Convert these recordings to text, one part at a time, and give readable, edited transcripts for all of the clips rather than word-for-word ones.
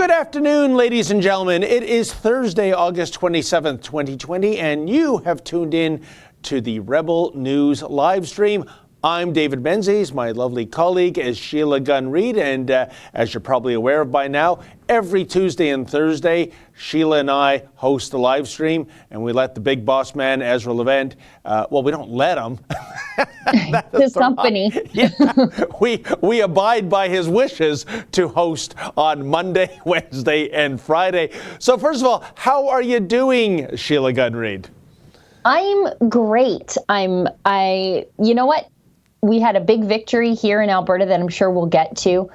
Good afternoon, ladies and gentlemen. It is Thursday, August 27th, 2020, and you have tuned in to the Rebel News live stream. I'm David Menzies. My lovely colleague is Sheila Gunn-Reid, and as you're probably aware of by now, every Tuesday and Thursday, Sheila and I host a live stream, and we let the big boss man, Ezra Levant, well, we don't let him. His company. Yeah, we abide by his wishes to host on Monday, Wednesday, and Friday. So first of all, how are you doing, Sheila Gunn-Reid? I'm great. You know what? We had a big victory here in Alberta that I'm sure we'll get to.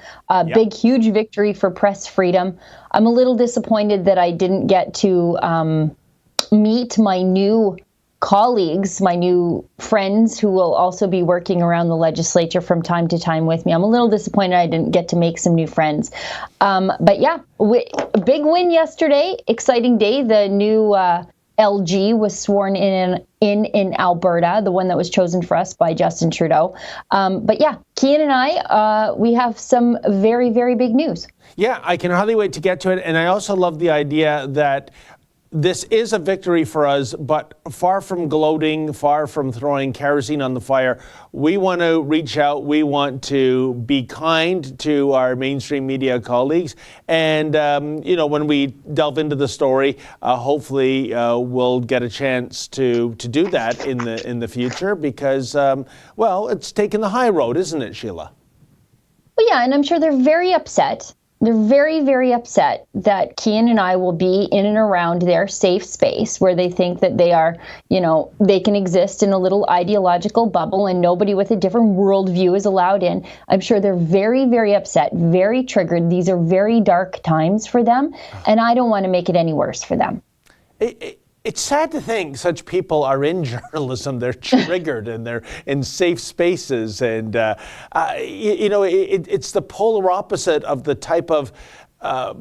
Big, huge victory for press freedom. I'm a little disappointed that I didn't get to meet my new colleagues, my new friends who will also be working around the legislature from time to time with me. I'm a little disappointed I didn't get to make some new friends. But yeah, big win yesterday. Exciting day. The new LG was sworn in Alberta, the one that was chosen for us by Justin Trudeau. But yeah, Kian and I, we have some very, very big news. Yeah, I can hardly wait to get to it. And I also love the idea that this is a victory for us, but far from gloating, far from throwing kerosene on the fire, we want to reach out. We want to be kind to our mainstream media colleagues. And, when we delve into the story, hopefully we'll get a chance to do that in the future because, it's taking the high road, isn't it, Sheila? Well, yeah, and I'm sure they're very upset. They're very, very upset that Kian and I will be in and around their safe space where they think that they are, they can exist in a little ideological bubble and nobody with a different worldview is allowed in. I'm sure they're very, very upset, very triggered. These are very dark times for them, and I don't want to make it any worse for them. It's sad to think such people are in journalism. They're triggered and they're in safe spaces. And, it's the polar opposite of the type of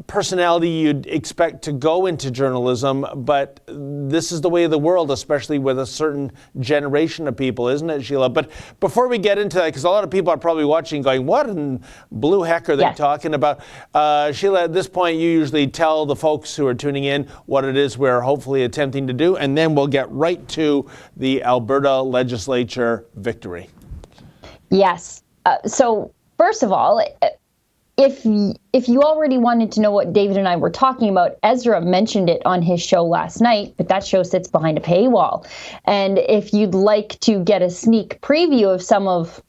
personality you'd expect to go into journalism. But this is the way of the world, especially with a certain generation of people, isn't it, Sheila? But before we get into that, because a lot of people are probably watching going, what in blue heck are they talking about? Sheila, at this point, you usually tell the folks who are tuning in what it is we're hopefully attempting to do, and then we'll get right to the Alberta legislature victory. Yes. So first of all, if you already wanted to know what David and I were talking about, Ezra mentioned it on his show last night, but that show sits behind a paywall. And if you'd like to get a sneak preview of some of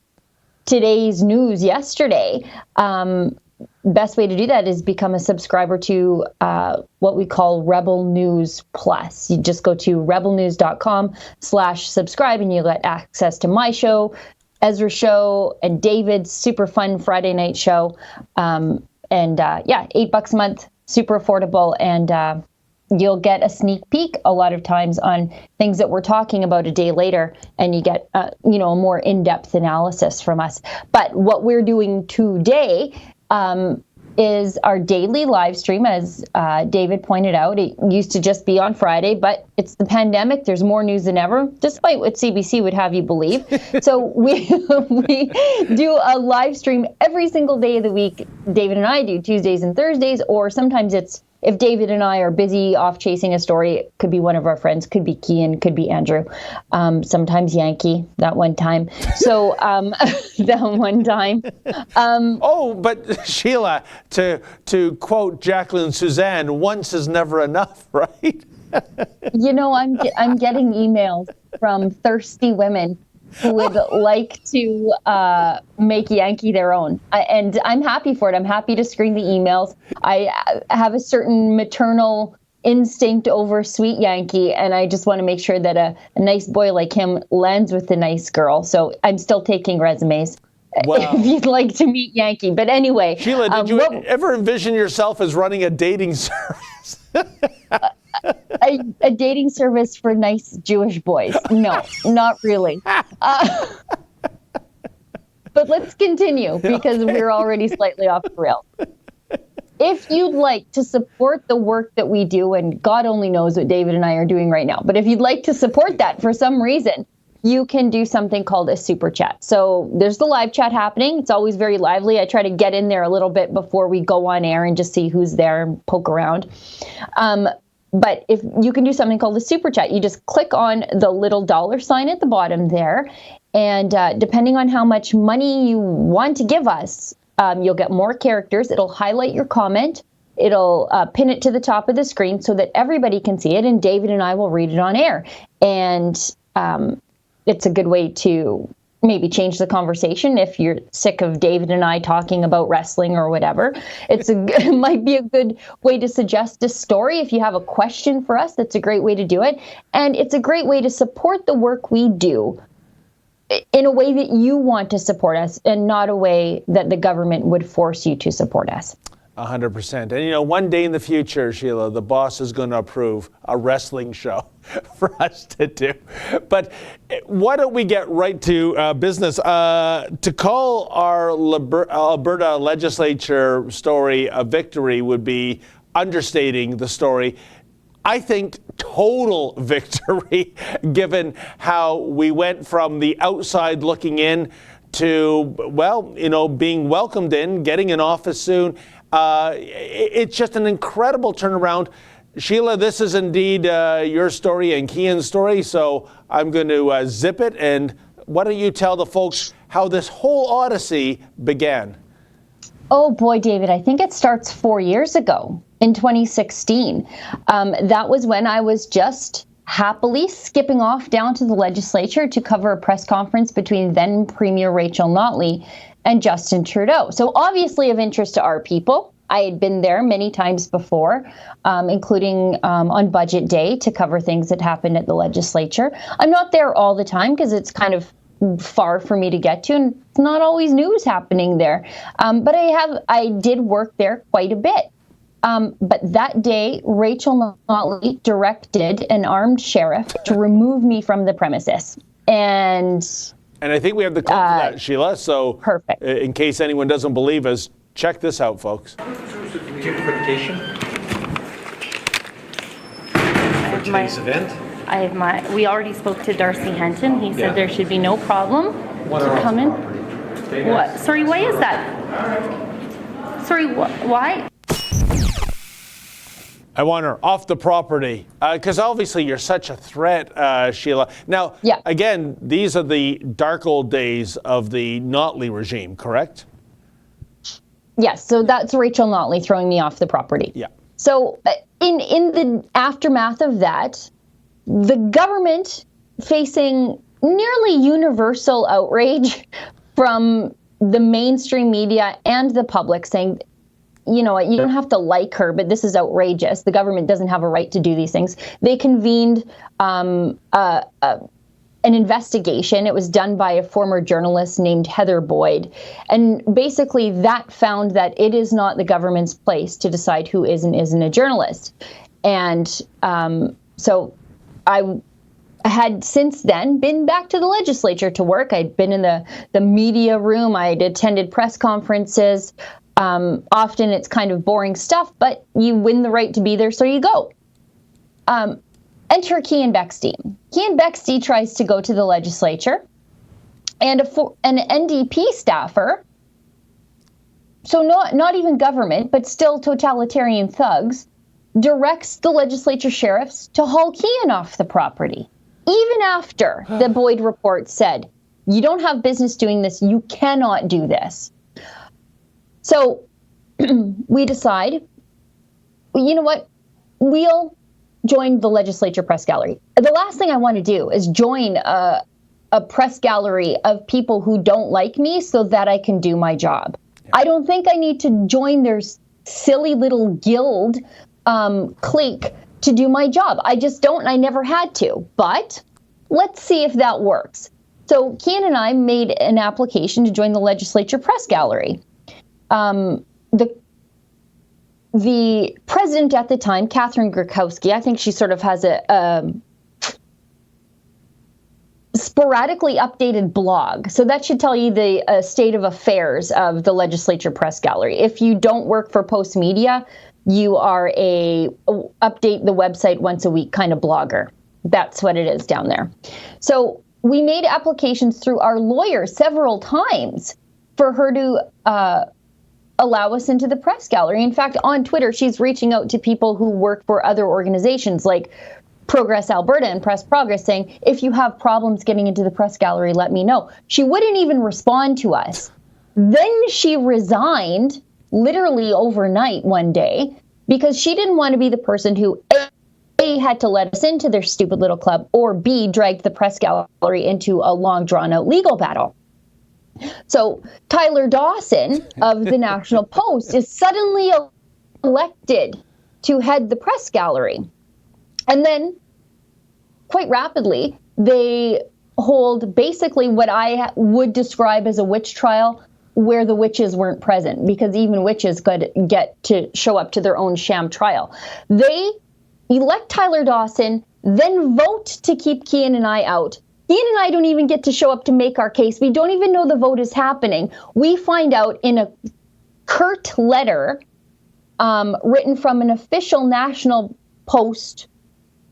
today's news yesterday, best way to do that is become a subscriber to what we call Rebel News Plus. You just go to rebelnews.com/subscribe and you get access to my show, Ezra's show, and David's super fun Friday night show. $8 a month, super affordable, and you'll get a sneak peek a lot of times on things that we're talking about a day later, and you get a more in-depth analysis from us. But what we're doing today is our daily live stream, as David pointed out. It used to just be on Friday, but it's the pandemic. There's more news than ever, despite what CBC would have you believe. So we do a live stream every single day of the week. David and I do Tuesdays and Thursdays, or sometimes it's, if David and I are busy off chasing a story, it could be one of our friends, could be Kian, could be Andrew, sometimes Yankee, that one time. So that one time. But Sheila, to quote Jacqueline Suzanne, once is never enough, right? I'm getting emails from thirsty women who would like to make Yankee their own. And I'm happy for it. I'm happy to screen the emails. I have a certain maternal instinct over sweet Yankee, and I just want to make sure that a nice boy like him lands with a nice girl. So I'm still taking resumes. Wow. If you'd like to meet Yankee. But anyway. Sheila, did you ever envision yourself as running a dating service? A dating service for nice Jewish boys. No, not really. But let's continue because we're already slightly off the rails. If you'd like to support the work that we do, and God only knows what David and I are doing right now, but if you'd like to support that for some reason, you can do something called a super chat. So there's the live chat happening. It's always very lively. I try to get in there a little bit before we go on air and just see who's there and poke around. But if you can do something called a super chat, you just click on the little $ at the bottom there. And depending on how much money you want to give us, you'll get more characters. It'll highlight your comment. It'll pin it to the top of the screen so that everybody can see it. And David and I will read it on air. And it's a good way to maybe change the conversation if you're sick of David and I talking about wrestling or whatever. It might be a good way to suggest a story. If you have a question for us, that's a great way to do it. And it's a great way to support the work we do in a way that you want to support us and not a way that the government would force you to support us. 100%. And one day in the future, Sheila, the boss is going to approve a wrestling show for us to do. But why don't we get right to business? To call our Alberta legislature story a victory would be understating the story. I think total victory, given how we went from the outside looking in to, being welcomed in, getting in office soon. It's just an incredible turnaround. Sheila, this is indeed your story and Kian's story, so I'm going to zip it. And why don't you tell the folks how this whole odyssey began? Oh boy, David, I think it starts 4 years ago in 2016. That was when I was just happily skipping off down to the legislature to cover a press conference between then Premier Rachel Notley and Justin Trudeau. So obviously of interest to our people. I had been there many times before, including on budget day to cover things that happened at the legislature. I'm not there all the time because it's kind of far for me to get to, and it's not always news happening there. But I did work there quite a bit. But that day, Rachel Notley directed an armed sheriff to remove me from the premises. And I think we have the clip for that, Sheila. So perfect. In case anyone doesn't believe us, check this out, folks. Interpretation for today's event. We already spoke to Darcy Henton. He said there should be no problem to come in. What? Sorry, why is that? Sorry, why? I want her off the property because obviously you're such a threat, Sheila. Now, again, these are the dark old days of the Notley regime, correct? Yes, so that's Rachel Notley throwing me off the property. Yeah. So in the aftermath of that, the government facing nearly universal outrage from the mainstream media and the public saying, you know what, you don't have to like her, but this is outrageous. The government doesn't have a right to do these things. They convened an investigation. It was done by a former journalist named Heather Boyd. And basically that found that it is not the government's place to decide who is and isn't a journalist. And so I had since then been back to the legislature to work. I'd been in the media room. I'd attended press conferences. Often it's kind of boring stuff, but you win the right to be there, so you go. Enter Kian Bexte. Kian Bexte tries to go to the legislature, and an NDP staffer, so not even government, but still totalitarian thugs, directs the legislature sheriffs to haul Kian off the property. Even after the Boyd report said, you don't have business doing this, you cannot do this. So we decide, you know what, we'll join the legislature press gallery. The last thing I want to do is join a press gallery of people who don't like me so that I can do my job. Yeah. I don't think I need to join their silly little guild clique to do my job. I just don't, and I never had to. But let's see if that works. So Kian and I made an application to join the legislature press gallery. The president at the time, Catherine Gurkowski, I think she sort of has a sporadically updated blog. So that should tell you the state of affairs of the legislature press gallery. If you don't work for Post Media, you are a update the website once a week kind of blogger. That's what it is down there. So we made applications through our lawyer several times for her to allow us into the press gallery. In fact, on Twitter, she's reaching out to people who work for other organizations like Progress Alberta and Press Progress, saying, if you have problems getting into the press gallery, let me know. She wouldn't even respond to us. Then she resigned literally overnight one day because she didn't want to be the person who A, had to let us into their stupid little club, or B, dragged the press gallery into a long drawn out legal battle. So Tyler Dawson of the National Post is suddenly elected to head the press gallery. And then quite rapidly, they hold basically what I would describe as a witch trial where the witches weren't present, because even witches could get to show up to their own sham trial. They elect Tyler Dawson, then vote to keep Kian and I out. Kian and I don't even get to show up to make our case. We don't even know the vote is happening. We find out in a curt letter written from an official National Post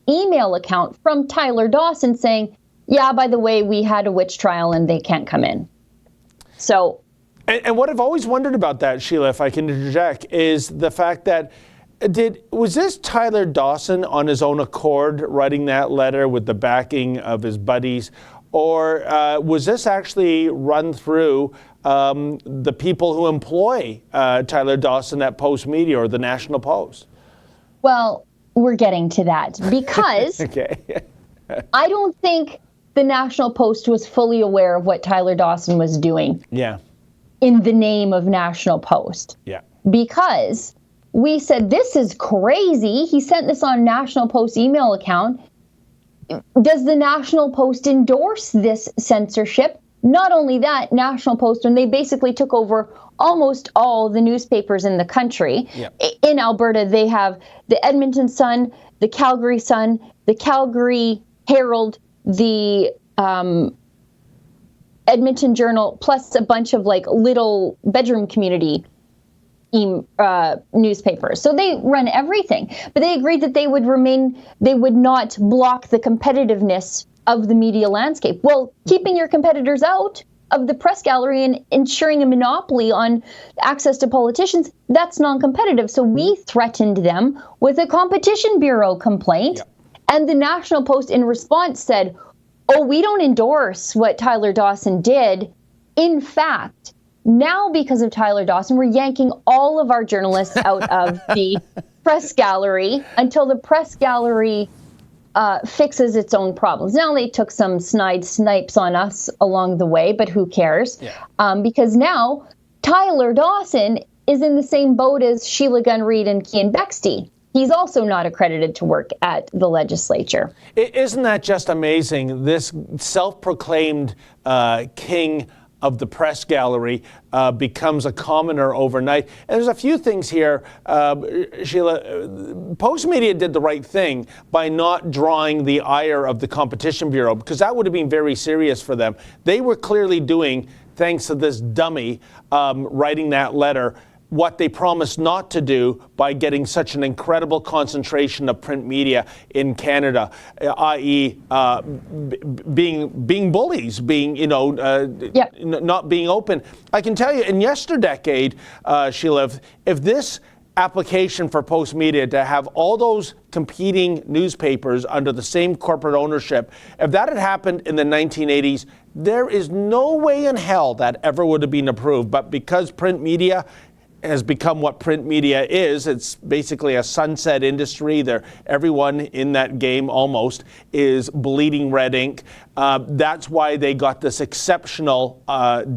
email account from Tyler Dawson saying, yeah, by the way, we had a witch trial and they can't come in. So. And what I've always wondered about that, Sheila, if I can interject, is the fact that was this Tyler Dawson on his own accord writing that letter with the backing of his buddies, or was this actually run through the people who employ Tyler Dawson at Post Media or the National Post? Well, we're getting to that because okay. I don't think the National Post was fully aware of what Tyler Dawson was doing. Yeah. In the name of National Post. Yeah. Because we said, this is crazy. He sent this on National Post email account. Does the National Post endorse this censorship? Not only that, National Post, when they basically took over almost all the newspapers in the country. Yeah. In Alberta, they have the Edmonton Sun, the Calgary Sun, the Calgary Herald, the Edmonton Journal, plus a bunch of like little bedroom community newspapers. So they run everything. But they agreed that they would not block the competitiveness of the media landscape. Well, keeping your competitors out of the press gallery and ensuring a monopoly on access to politicians, that's non-competitive. So we threatened them with a Competition Bureau complaint. Yep. And the National Post in response said, oh, we don't endorse what Tyler Dawson did. In fact, now because of Tyler Dawson, we're yanking all of our journalists out of the press gallery until the press gallery fixes its own problems. Now they took some snipes on us along the way, but who cares? Yeah. Because now Tyler Dawson is in the same boat as Sheila Gunn-Reid and Kian Bexte. He's also not accredited to work at the legislature. Isn't that just amazing? This self-proclaimed king of the press gallery becomes a commoner overnight. And there's a few things here, Sheila. Post Media did the right thing by not drawing the ire of the Competition Bureau, because that would have been very serious for them. They were clearly doing, thanks to this dummy writing that letter, what they promised not to do by getting such an incredible concentration of print media in Canada, i.e. Being bullies, being, not being open. I can tell you in yesterdecade, Sheila, if this application for Post Media to have all those competing newspapers under the same corporate ownership, if that had happened in the 1980s, there is no way in hell that ever would have been approved. But because print media has become what print media is, it's basically a sunset industry. Everyone in that game almost is bleeding red ink. That's why they got this exceptional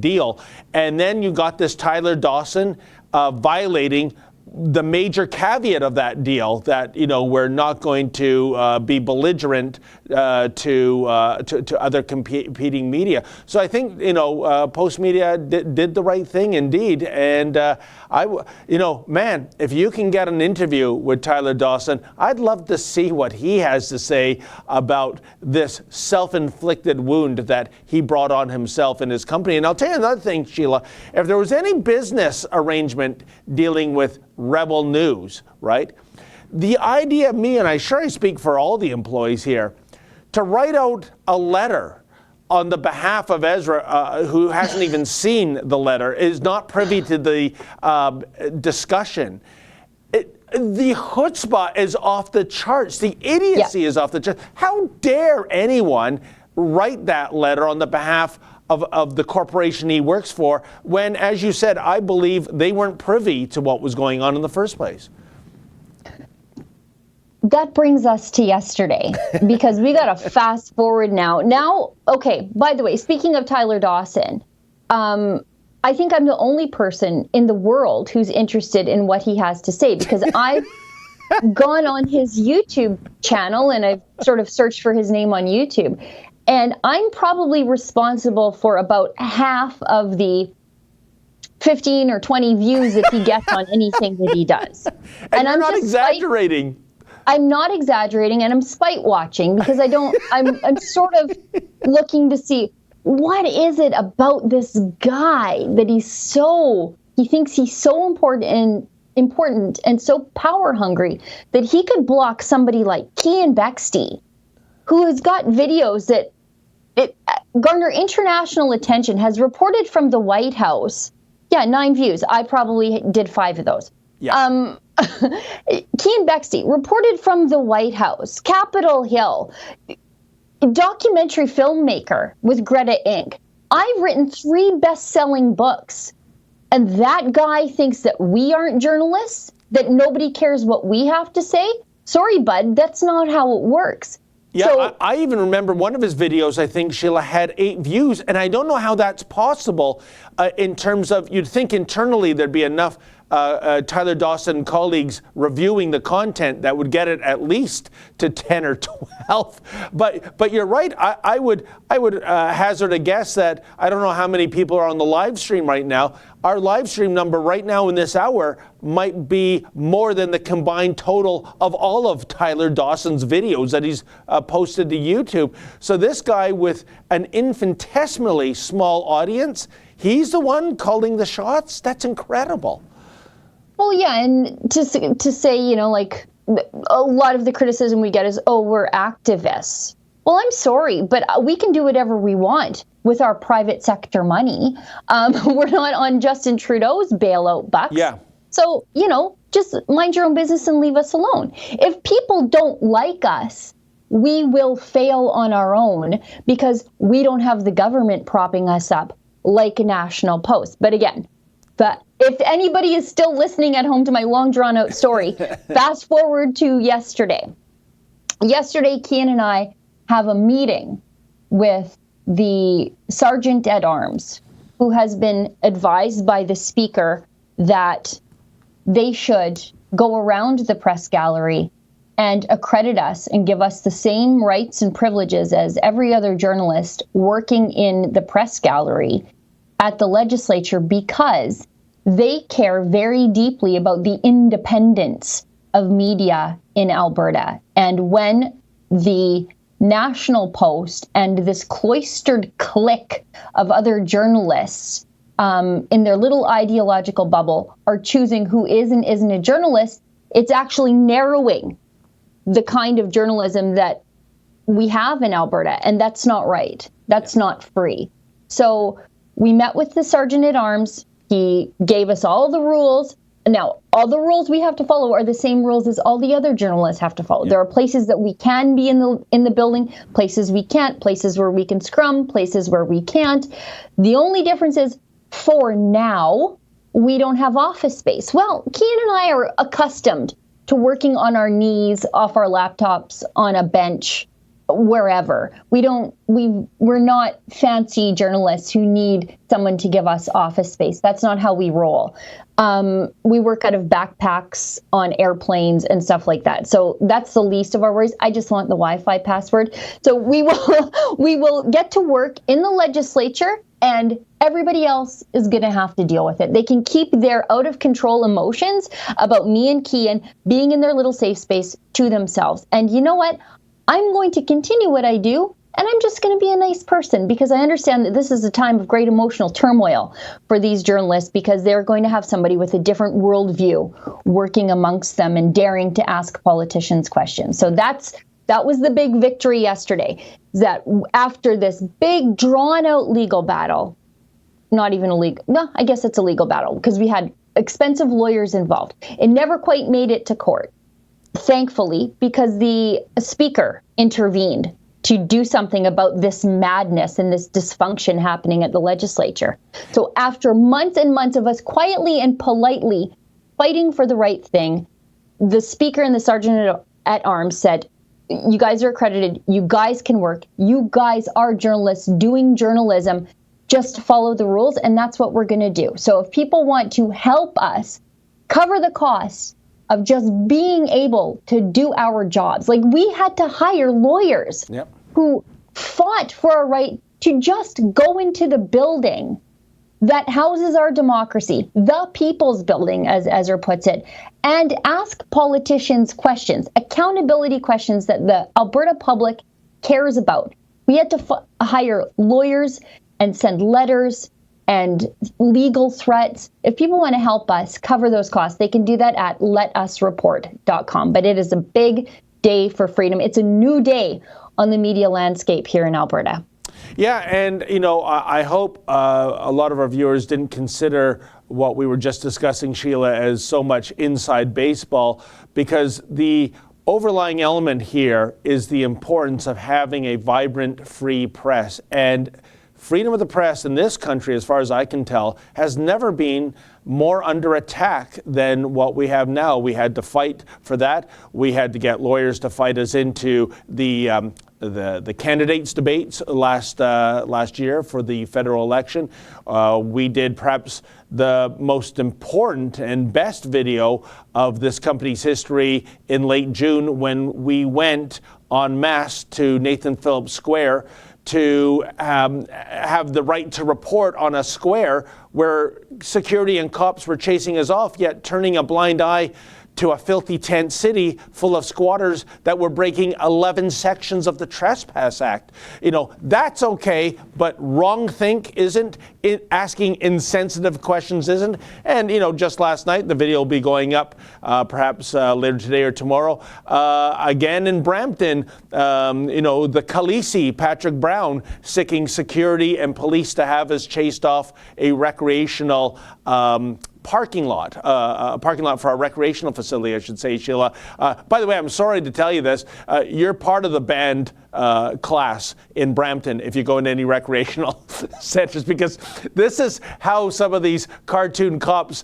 deal. And then you got this Tyler Dawson violating the major caveat of that deal, that we're not going to be belligerent to other competing media. So I think Post Media did the right thing indeed. And man, if you can get an interview with Tyler Dawson, I'd love to see what he has to say about this self-inflicted wound that he brought on himself and his company. And I'll tell you another thing, Sheila. If there was any business arrangement dealing with Rebel News, right? The idea of me, and I speak for all the employees here, to write out a letter on the behalf of Ezra, who hasn't even seen the letter, is not privy to the discussion. The chutzpah is off the charts. The idiocy is off the charts. How dare anyone write that letter on the behalf of the corporation he works for when, as you said, I believe they weren't privy to what was going on in the first place? That brings us to yesterday, because we got to fast forward now. Now, okay, by the way, speaking of Tyler Dawson, I think I'm the only person in the world who's interested in what he has to say, because I've gone on his YouTube channel and I've sort of searched for his name on YouTube. And I'm probably responsible for about half of the 15 or 20 views that he gets on anything that he does. And I'm not exaggerating. I'm not exaggerating, and I'm spite watching, because I'm sort of looking to see, what is it about this guy that he thinks he's so important and so power hungry that he could block somebody like Cian Bexte, who has got videos that garner international attention, has reported from the White House. Yeah, 9 views. I probably did 5 of those. Yeah. Cian Bexte reported from the White House, Capitol Hill, documentary filmmaker with Greta Inc. I've written 3 best-selling books, and that guy thinks that we aren't journalists, that nobody cares what we have to say. Sorry, bud, that's not how it works. Yeah, so, I even remember one of his videos, I think, Sheila, had 8 views, and I don't know how that's possible in terms of, you'd think internally there'd be enough Tyler Dawson colleagues reviewing the content that would get it at least to 10 or 12. But you're right. I would hazard a guess that I don't know how many people are on the live stream right now. Our live stream number right now in this hour might be more than the combined total of all of Tyler Dawson's videos that he's posted to YouTube. So this guy with an infinitesimally small audience, he's the one calling the shots? That's incredible. Well, yeah, and to say, like, a lot of the criticism we get is, oh, we're activists. Well, I'm sorry, but we can do whatever we want with our private sector money. We're not on Justin Trudeau's bailout bucks. Yeah. So, just mind your own business and leave us alone. If people don't like us, we will fail on our own because we don't have the government propping us up like a National Post. But again, if anybody is still listening at home to my long drawn out story, fast forward to yesterday. Yesterday, Cian and I have a meeting with the Sergeant at Arms, who has been advised by the Speaker that they should go around the press gallery and accredit us and give us the same rights and privileges as every other journalist working in the press gallery at the legislature, because they care very deeply about the independence of media in Alberta. And when the National Post and this cloistered clique of other journalists in their little ideological bubble are choosing who is and isn't a journalist, it's actually narrowing the kind of journalism that we have in Alberta. And that's not right. That's not free. So we met with the Sergeant at Arms. He gave us all the rules. Now, all the rules we have to follow are the same rules as all the other journalists have to follow. Yeah. There are places that we can be in the building, places we can't, places where we can scrum, places where we can't. The only difference is, for now, we don't have office space. Well, Cian and I are accustomed to working on our knees, off our laptops, on a bench, wherever. We're not fancy journalists who need someone to give us office space. That's not how we roll. We work out of backpacks on airplanes and stuff like that. So that's the least of our worries. I just want the Wi-Fi password. So we will get to work in the legislature, and everybody else is going to have to deal with it. They can keep their out of control emotions about me and Cian being in their little safe space to themselves. And you know what? I'm going to continue what I do, and I'm just going to be a nice person, because I understand that this is a time of great emotional turmoil for these journalists, because they're going to have somebody with a different worldview working amongst them and daring to ask politicians questions. So that's That was the big victory yesterday, that after this big drawn-out legal battle, not even a legal, no, I guess it's a legal battle, because we had expensive lawyers involved. It never quite made it to court, thankfully, because the speaker intervened to do something about this madness and this dysfunction happening at the legislature. So after months and months of us quietly and politely fighting for the right thing, the speaker and the sergeant at arms said, you guys are accredited, you guys can work, you guys are journalists doing journalism, just follow the rules, and that's what we're going to do. So if people want to help us cover the costs of just being able to do our jobs, like we had to hire lawyers who fought for our right to just go into the building that houses our democracy, the people's building, as Ezra puts it, and ask politicians questions, accountability questions that the Alberta public cares about. We had to hire lawyers and send letters and legal threats. If people want to help us cover those costs, they can do that at letusreport.com. But it is a big day for freedom. It's a new day on the media landscape here in Alberta. Yeah, and I hope a lot of our viewers didn't consider what we were just discussing, Sheila, as so much inside baseball, because the overlying element here is the importance of having a vibrant, free press. And freedom of the press in this country, as far as I can tell, has never been more under attack than what we have now. We had to fight for that. We had to get lawyers to fight us into the candidates debates last year for the federal election. We did perhaps the most important and best video of this company's history in late June when we went en masse to Nathan Phillips Square to have the right to report on a square where security and cops were chasing us off, yet turning a blind eye to a filthy tent city full of squatters that were breaking 11 sections of the Trespass Act. That's okay, but wrong think isn't. Asking insensitive questions isn't. And, just last night, the video will be going up perhaps later today or tomorrow. Again in Brampton, the Khaleesi, Patrick Brown, seeking security and police to have us chased off a recreational parking lot, a parking lot for our recreational facility, I should say, Sheila. By the way, I'm sorry to tell you this. You're part of the banned class in Brampton if you go into any recreational centers, because this is how some of these cartoon cops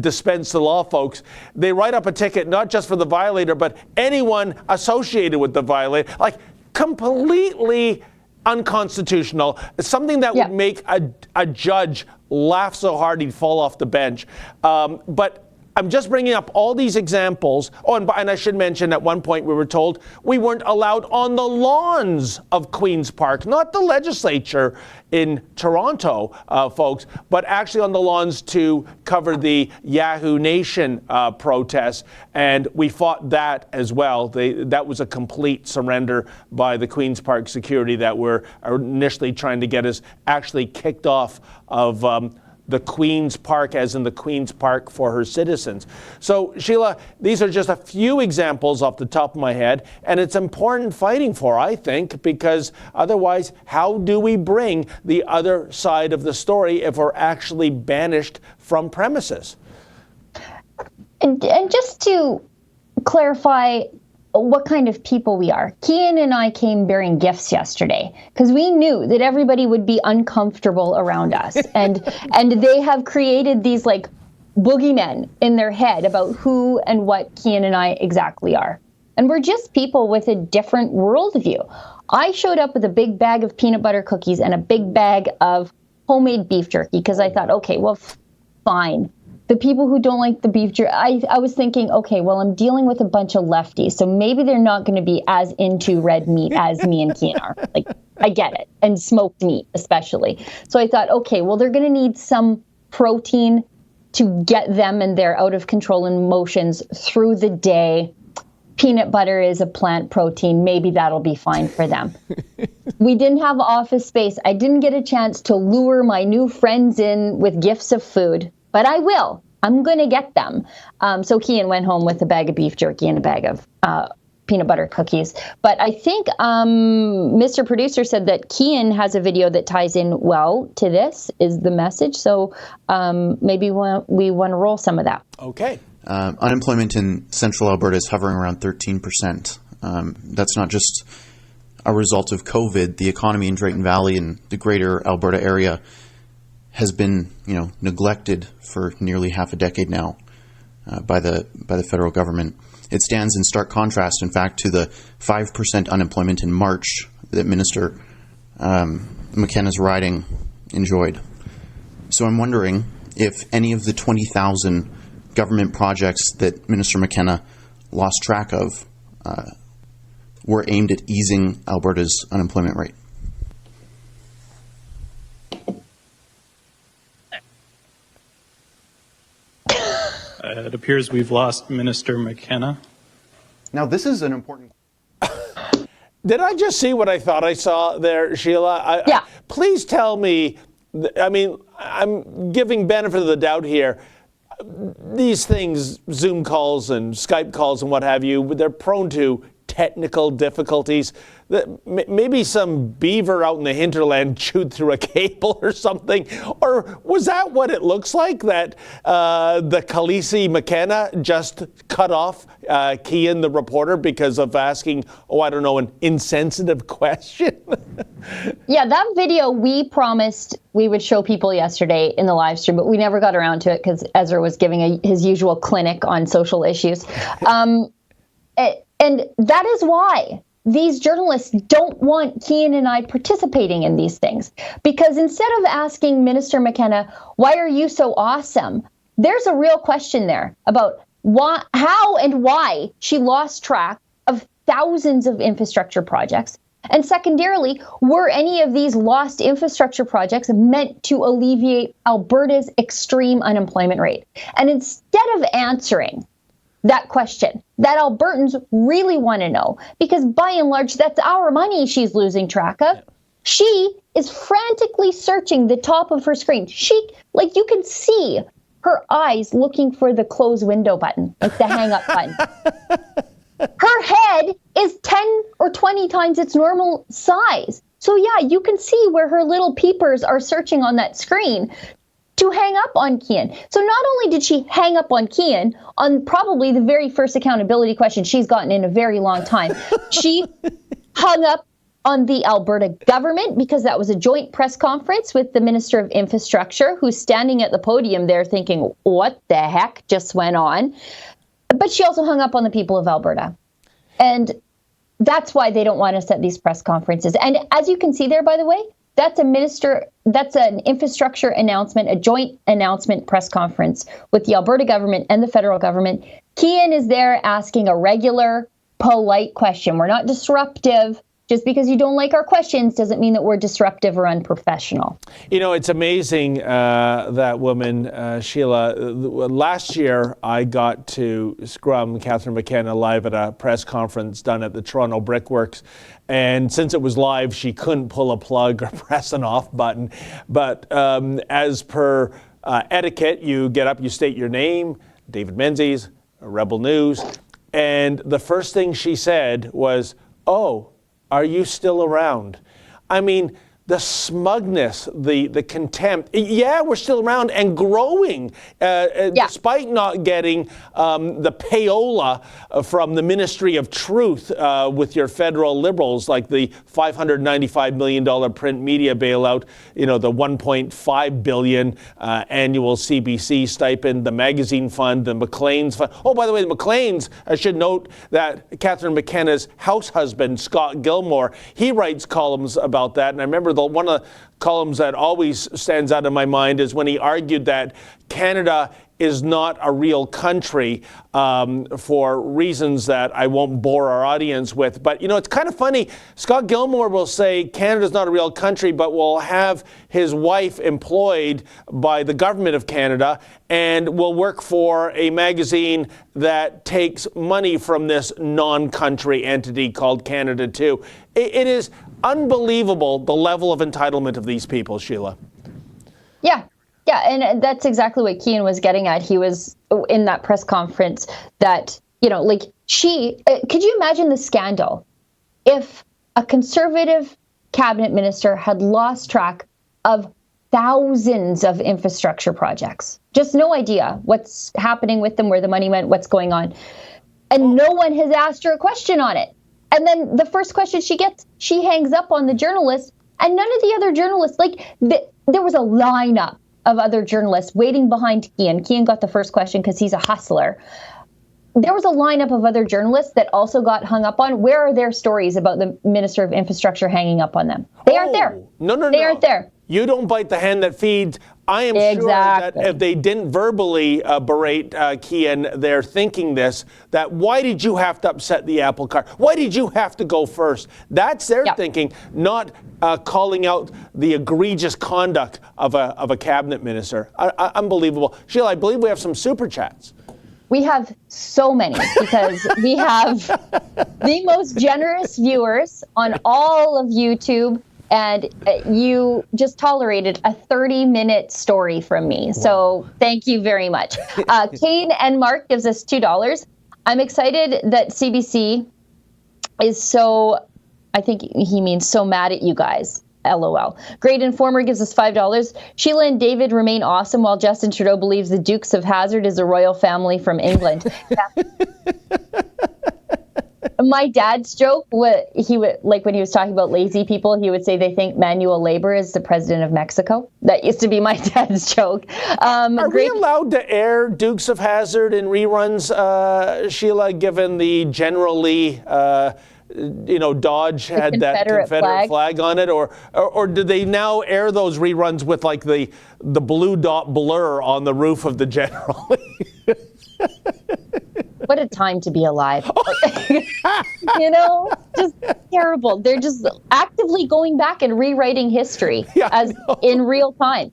dispense the law, folks. They write up a ticket not just for the violator, but anyone associated with the violator. Like, completely unconstitutional. It's something that would make a judge laugh so hard he'd fall off the bench. But I'm just bringing up all these examples. Oh, and I should mention, at one point we were told we weren't allowed on the lawns of Queen's Park, not the legislature in Toronto, folks, but actually on the lawns to cover the Yahoo Nation protests. And we fought that as well. That was a complete surrender by the Queen's Park security that were initially trying to get us actually kicked off of the Queen's Park, as in the Queen's Park for her citizens. So, Sheila, these are just a few examples off the top of my head, and it's important fighting for, I think, because otherwise, how do we bring the other side of the story if we're actually banished from premises? And just to clarify what kind of people we are. Kian and I came bearing gifts yesterday because we knew that everybody would be uncomfortable around us. and they have created these like boogeymen in their head about who and what Kian and I exactly are. And we're just people with a different worldview. I showed up with a big bag of peanut butter cookies and a big bag of homemade beef jerky because I thought, okay, well, fine. The people who don't like the beef jerky, I was thinking, okay, well, I'm dealing with a bunch of lefties, so maybe they're not going to be as into red meat as me and Kian are. Like, I get it. And smoked meat, especially. So I thought, okay, well, they're going to need some protein to get them and their out of control emotions through the day. Peanut butter is a plant protein. Maybe that'll be fine for them. We didn't have office space. I didn't get a chance to lure my new friends in with gifts of food. But I will. I'm going to get them. So Kian went home with a bag of beef jerky and a bag of peanut butter cookies. But I think Mr. Producer said that Kian has a video that ties in well to this, is the message. So maybe we want to roll some of that. Okay. Unemployment in central Alberta is hovering around 13%. That's not just a result of COVID. The economy in Drayton Valley and the greater Alberta area has been, neglected for nearly half a decade now by the federal government. It stands in stark contrast, in fact, to the 5% unemployment in March that Minister McKenna's riding enjoyed. So I'm wondering if any of the 20,000 government projects that Minister McKenna lost track of were aimed at easing Alberta's unemployment rate. It appears we've lost Minister McKenna. Now, this is an important... Did I just see what I thought I saw there, Sheila? Yeah. Please tell me, I'm giving benefit of the doubt here. These things, Zoom calls and Skype calls and what have you, they're prone to technical difficulties. Maybe some beaver out in the hinterland chewed through a cable or something. Or was that what it looks like, that the Khaleesi McKenna just cut off Kian, the reporter, because of asking, an insensitive question? Yeah, that video we promised we would show people yesterday in the live stream, but we never got around to it because Ezra was giving his usual clinic on social issues. And that is why these journalists don't want Kian and I participating in these things. Because instead of asking Minister McKenna, why are you so awesome? There's a real question there about how and why she lost track of thousands of infrastructure projects. And secondarily, were any of these lost infrastructure projects meant to alleviate Alberta's extreme unemployment rate? And instead of answering that question that Albertans really want to know, because by and large, that's our money she's losing track of. She is frantically searching the top of her screen. You can see her eyes looking for the close window button, like the hang up button. Her head is 10 or 20 times its normal size. So yeah, you can see where her little peepers are searching on that screen to hang up on Kian. So not only did she hang up on Kian on probably the very first accountability question she's gotten in a very long time, she hung up on the Alberta government because that was a joint press conference with the Minister of Infrastructure, who's standing at the podium there thinking, what the heck just went on? But she also hung up on the people of Alberta. And that's why they don't want us at these press conferences. And as you can see there, by the way, that's an infrastructure announcement, a joint announcement press conference with the Alberta government and the federal government. Kian is there asking a regular, polite question. We're not disruptive. Just because you don't like our questions doesn't mean that we're disruptive or unprofessional. It's amazing, that woman, Sheila. Last year, I got to scrum Catherine McKenna live at a press conference done at the Toronto Brickworks. And since it was live, she couldn't pull a plug or press an off button. But as per etiquette, you get up, you state your name, David Menzies, Rebel News. And the first thing she said was, "Oh, are you still around?" I mean, the smugness, the contempt. Yeah, we're still around and growing, despite not getting the payola from the Ministry of Truth with your federal Liberals, like the $595 million print media bailout, the $1.5 billion annual CBC stipend, the magazine fund, the Maclean's fund. Oh, by the way, the Maclean's, I should note that Catherine McKenna's house husband, Scott Gilmore, he writes columns about that. And I remember one of the columns that always stands out in my mind is when he argued that Canada is not a real country for reasons that I won't bore our audience with. But, it's kind of funny. Scott Gilmore will say Canada's not a real country, but will have his wife employed by the government of Canada and will work for a magazine that takes money from this non-country entity called Canada too. It is unbelievable, the level of entitlement of these people, Sheila. Yeah, and that's exactly what Kian was getting at. He was in that press conference that Like could you imagine the scandal if a conservative cabinet minister had lost track of thousands of infrastructure projects? Just no idea what's happening with them, where the money went, what's going on. And no one has asked her a question on it. And then the first question she gets, she hangs up on the journalist, and none of the other journalists, there was a lineup of other journalists waiting behind Kian. Kian got the first question because he's a hustler. There was a lineup of other journalists that also got hung up on. Where are their stories about the Minister of Infrastructure hanging up on them? They aren't there. No. They aren't there. You don't bite the hand that feeds. I am sure that if they didn't verbally berate Kian, they're thinking this, that why did you have to upset the apple cart? Why did you have to go first? That's their thinking, not calling out the egregious conduct of a cabinet minister. Unbelievable. Sheila, I believe we have some super chats. We have so many because we have the most generous viewers on all of YouTube, and you just tolerated a 30-minute story from me. Wow. So thank you very much. Kane and Mark gives us $2. I'm excited that CBC is I think he means so mad at you guys. LOL. Great Informer gives us $5. Sheila and David remain awesome while Justin Trudeau believes the Dukes of Hazzard is a royal family from England. My dad's joke, he would, like when he was talking about lazy people, he would say they think manual labor is the president of Mexico. That used to be my dad's joke. Are we allowed to air Dukes of Hazzard in reruns, Sheila, given the generally Dodge had that Confederate flag on it, or do they now air those reruns with like the blue dot blur on the roof of the General? What a time to be alive. Just terrible. They're just actively going back and rewriting history in real time.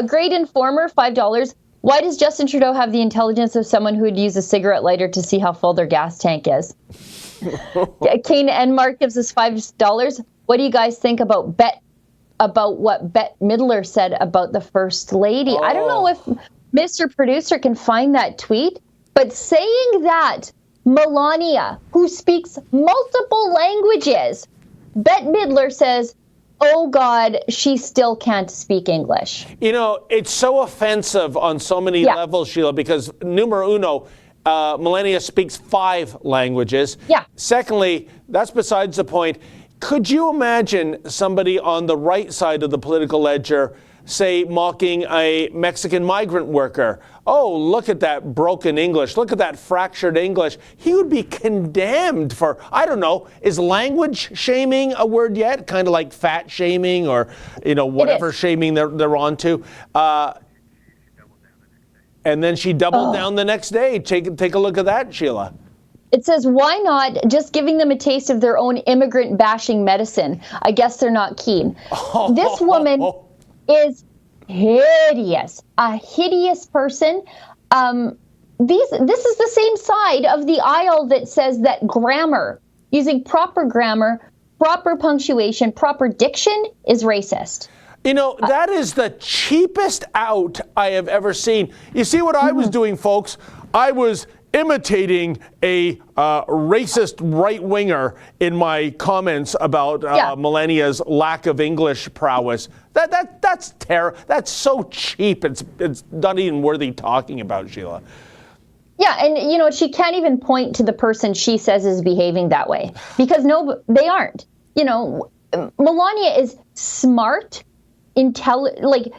Great Informer, $5. Why does Justin Trudeau have the intelligence of someone who would use a cigarette lighter to see how full their gas tank is? Kane and Mark gives us $5. What do you guys think about what Bette Midler said about the First Lady? I don't know if Mr. Producer can find that tweet, but saying that Melania, who speaks multiple languages, Bette Midler says, oh God, she still can't speak English. It's so offensive on so many levels, Sheila, because numero uno, Melania speaks 5 languages. Yeah. Secondly, that's besides the point. Could you imagine somebody on the right side of the political ledger, say, mocking a Mexican migrant worker? Oh, look at that broken English. Look at that fractured English. He would be condemned for, I don't know, is language shaming a word yet? Kind of like fat shaming or, whatever shaming they're onto. And then she doubled down the next day. Take a look at that, Sheila. It says, why not just giving them a taste of their own immigrant bashing medicine? I guess they're not keen. This woman is hideous, a hideous person. This is the same side of the aisle that says that grammar, using proper grammar, proper punctuation, proper diction is racist. That is the cheapest out I have ever seen. You see what I was doing, folks? I was imitating a racist right-winger in my comments about Melania's lack of English prowess. That's terrible. That's so cheap. It's not even worthy talking about, Sheila. Yeah, and she can't even point to the person she says is behaving that way because they aren't. Melania is smart.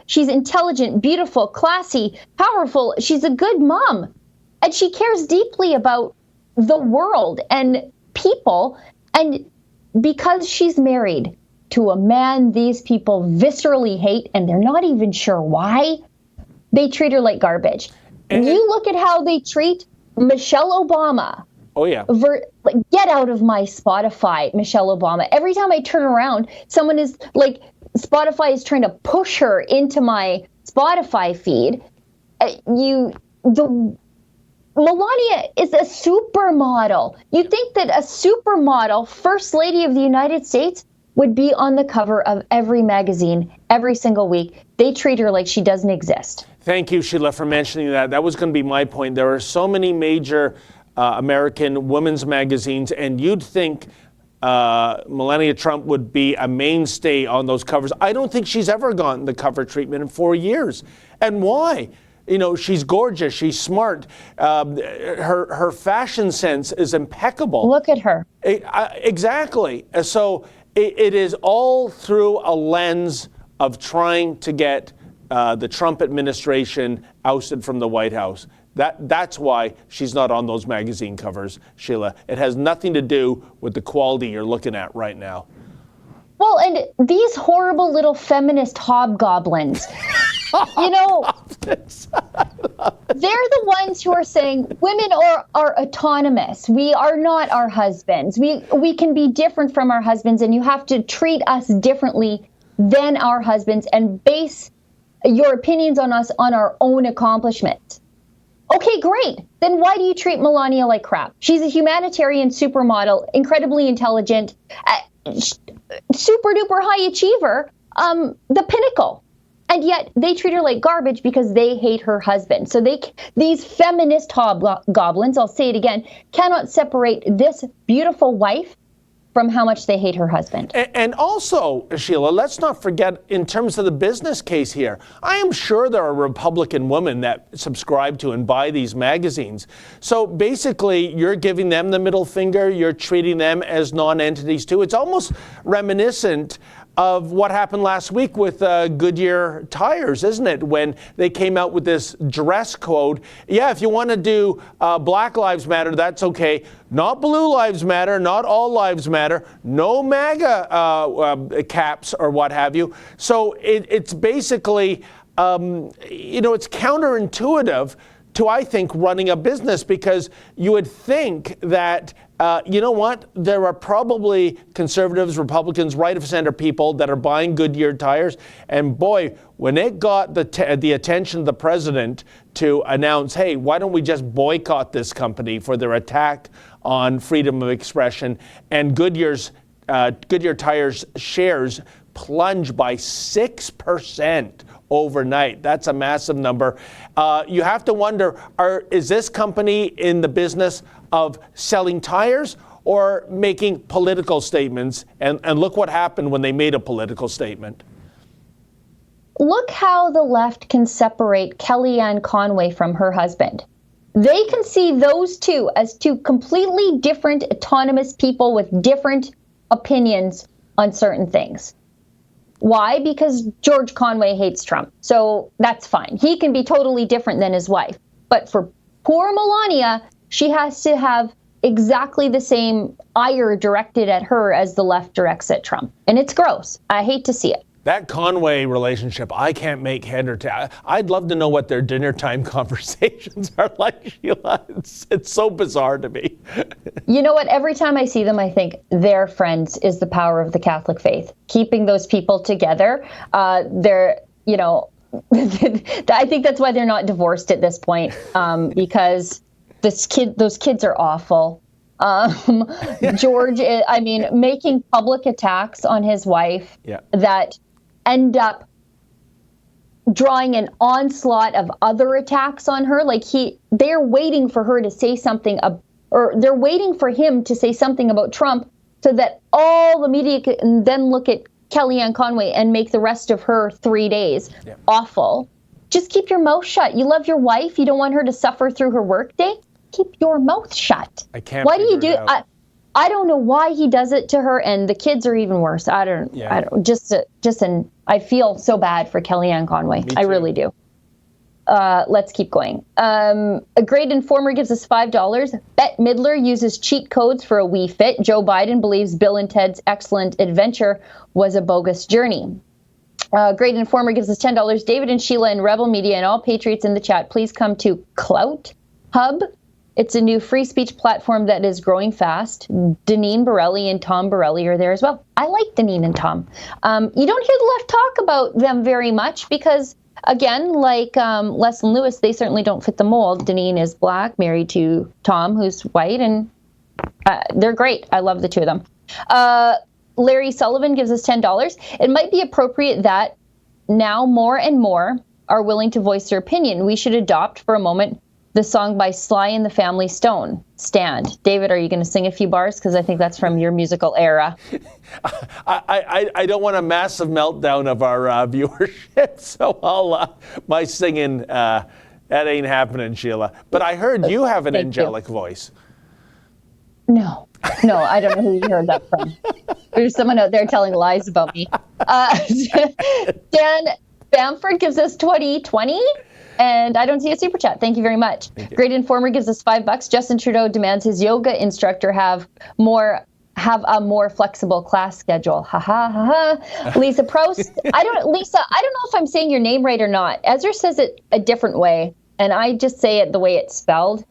She's intelligent, beautiful, classy, powerful. She's a good mom. And she cares deeply about the world and people. And because she's married to a man these people viscerally hate, and they're not even sure why, they treat her like garbage. And you look at how they treat Michelle Obama. Oh, yeah. Get out of my Spotify, Michelle Obama. Every time I turn around, someone is Spotify is trying to push her into my Spotify feed. Melania is a supermodel. You think that a supermodel, First Lady of the United States, would be on the cover of every magazine every single week. They treat her like she doesn't exist. Thank you, Sheila, for mentioning that. That was going to be my point. There are so many major American women's magazines, and you'd think Melania Trump would be a mainstay on those covers. I don't think she's ever gotten the cover treatment in 4 years. And why? You know, she's gorgeous, she's smart, her fashion sense is impeccable. Look at her. Exactly. So it is all through a lens of trying to get the Trump administration ousted from the White House. That's why she's not on those magazine covers, Sheila. It has nothing to do with the quality you're looking at right now. Well, and these horrible little feminist hobgoblins, you know, they're the ones who are saying women are autonomous. We are not our husbands. We can be different from our husbands, and you have to treat us differently than our husbands and base your opinions on us on our own accomplishments. Okay, great. Then why do you treat Melania like crap? She's a humanitarian supermodel, incredibly intelligent, super duper high achiever, the pinnacle. And yet they treat her like garbage because they hate her husband. So these feminist hobgoblins, I'll say it again, cannot separate this beautiful wife from how much they hate her husband. And also, Sheila, let's not forget in terms of the business case here, I am sure there are Republican women that subscribe to and buy these magazines. So basically, you're giving them the middle finger, you're treating them as non-entities too. It's almost reminiscent of what happened last week with Goodyear tires, isn't it? When they came out with this dress code. Yeah, if you want to do Black Lives Matter, that's okay. Not Blue Lives Matter, not All Lives Matter, no MAGA caps or what have you. So it's basically, it's counterintuitive to, I think, running a business, because you would think that, you know what, there are probably conservatives, Republicans, right-of-center people that are buying Goodyear tires. And boy, when it got the attention of the president to announce, hey, why don't we just boycott this company for their attack on freedom of expression, and Goodyear tires shares plunged by 6% overnight. That's a massive number. You have to wonder, is this company in the business of selling tires or making political statements? And look what happened when they made a political statement. Look how the left can separate Kellyanne Conway from her husband. They can see those two as two completely different autonomous people with different opinions on certain things. Why? Because George Conway hates Trump. So that's fine. He can be totally different than his wife. But for poor Melania, she has to have exactly the same ire directed at her as the left directs at Trump. And it's gross. I hate to see it. That Conway relationship, I can't make head or tail. I'd love to know what their dinner time conversations are like, Sheila. It's so bizarre to me. You know what? Every time I see them, I think their friends is the power of the Catholic faith. Keeping those people together, they're, I think that's why they're not divorced at this point, because those kids are awful. George, making public attacks on his wife that end up drawing an onslaught of other attacks on her. Like they're waiting for her to say something, or they're waiting for him to say something about Trump so that all the media can then look at Kellyanne Conway and make the rest of her 3 days awful. Just keep your mouth shut. You love your wife. You don't want her to suffer through her workday. Keep your mouth shut. I can't. Why do you do? I don't know why he does it to her, and the kids are even worse. I don't. I feel so bad for Kellyanne Conway. I really do. Let's keep going. A great informer gives us $5. Bette Midler uses cheat codes for a Wii Fit. Joe Biden believes Bill and Ted's Excellent Adventure was a bogus journey. Great informer gives us $10. David and Sheila and Rebel Media and all patriots in the chat, please come to Clout Hub. It's a new free speech platform that is growing fast. Deneen Borelli and Tom Borelli are there as well. I like Deneen and Tom. You don't hear the left talk about them very much because, again, like Les and Lewis, they certainly don't fit the mold. Deneen is black, married to Tom, who's white, and they're great. I love the two of them. Larry Sullivan gives us $10. It might be appropriate that now more and more are willing to voice their opinion. We should adopt for a moment the song by Sly and the Family Stone, Stand. David, are you going to sing a few bars? Because I think that's from your musical era. I don't want a massive meltdown of our viewership, so my singing, that ain't happening, Sheila. But I heard you have an angelic voice. No, I don't know who you heard that from. There's someone out there telling lies about me. Dan Bamford gives us 2020, and I don't see a super chat. Thank you very much. Great Informer gives us $5. Justin Trudeau demands his yoga instructor have a more flexible class schedule. Ha ha ha ha. Lisa Proust. I don't know if I'm saying your name right or not. Ezra says it a different way, and I just say it the way it's spelled.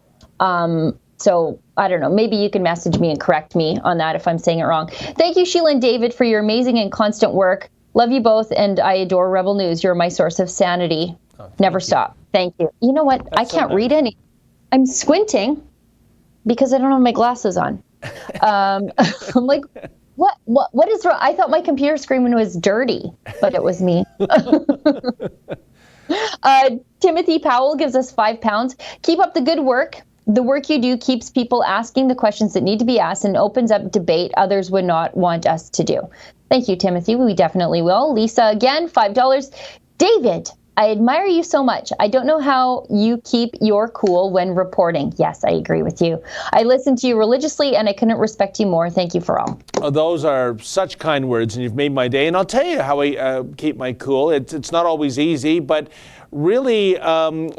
So I don't know. Maybe you can message me and correct me on that if I'm saying it wrong. Thank you, Sheila and David, for your amazing and constant work. Love you both, and I adore Rebel News. You're my source of sanity. Never stop. Thank you. You know what? I can't read any. I'm squinting because I don't have my glasses on. I'm like, what is wrong? I thought my computer screen was dirty, but it was me. Timothy Powell gives us £5. Keep up the good work. The work you do keeps people asking the questions that need to be asked and opens up debate others would not want us to do. Thank you, Timothy. We definitely will. Lisa, again, $5. David, I admire you so much. I don't know how you keep your cool when reporting. Yes, I agree with you. I listen to you religiously, and I couldn't respect you more. Thank you for all. Oh, those are such kind words, and you've made my day. And I'll tell you how I keep my cool. It's not always easy, but really,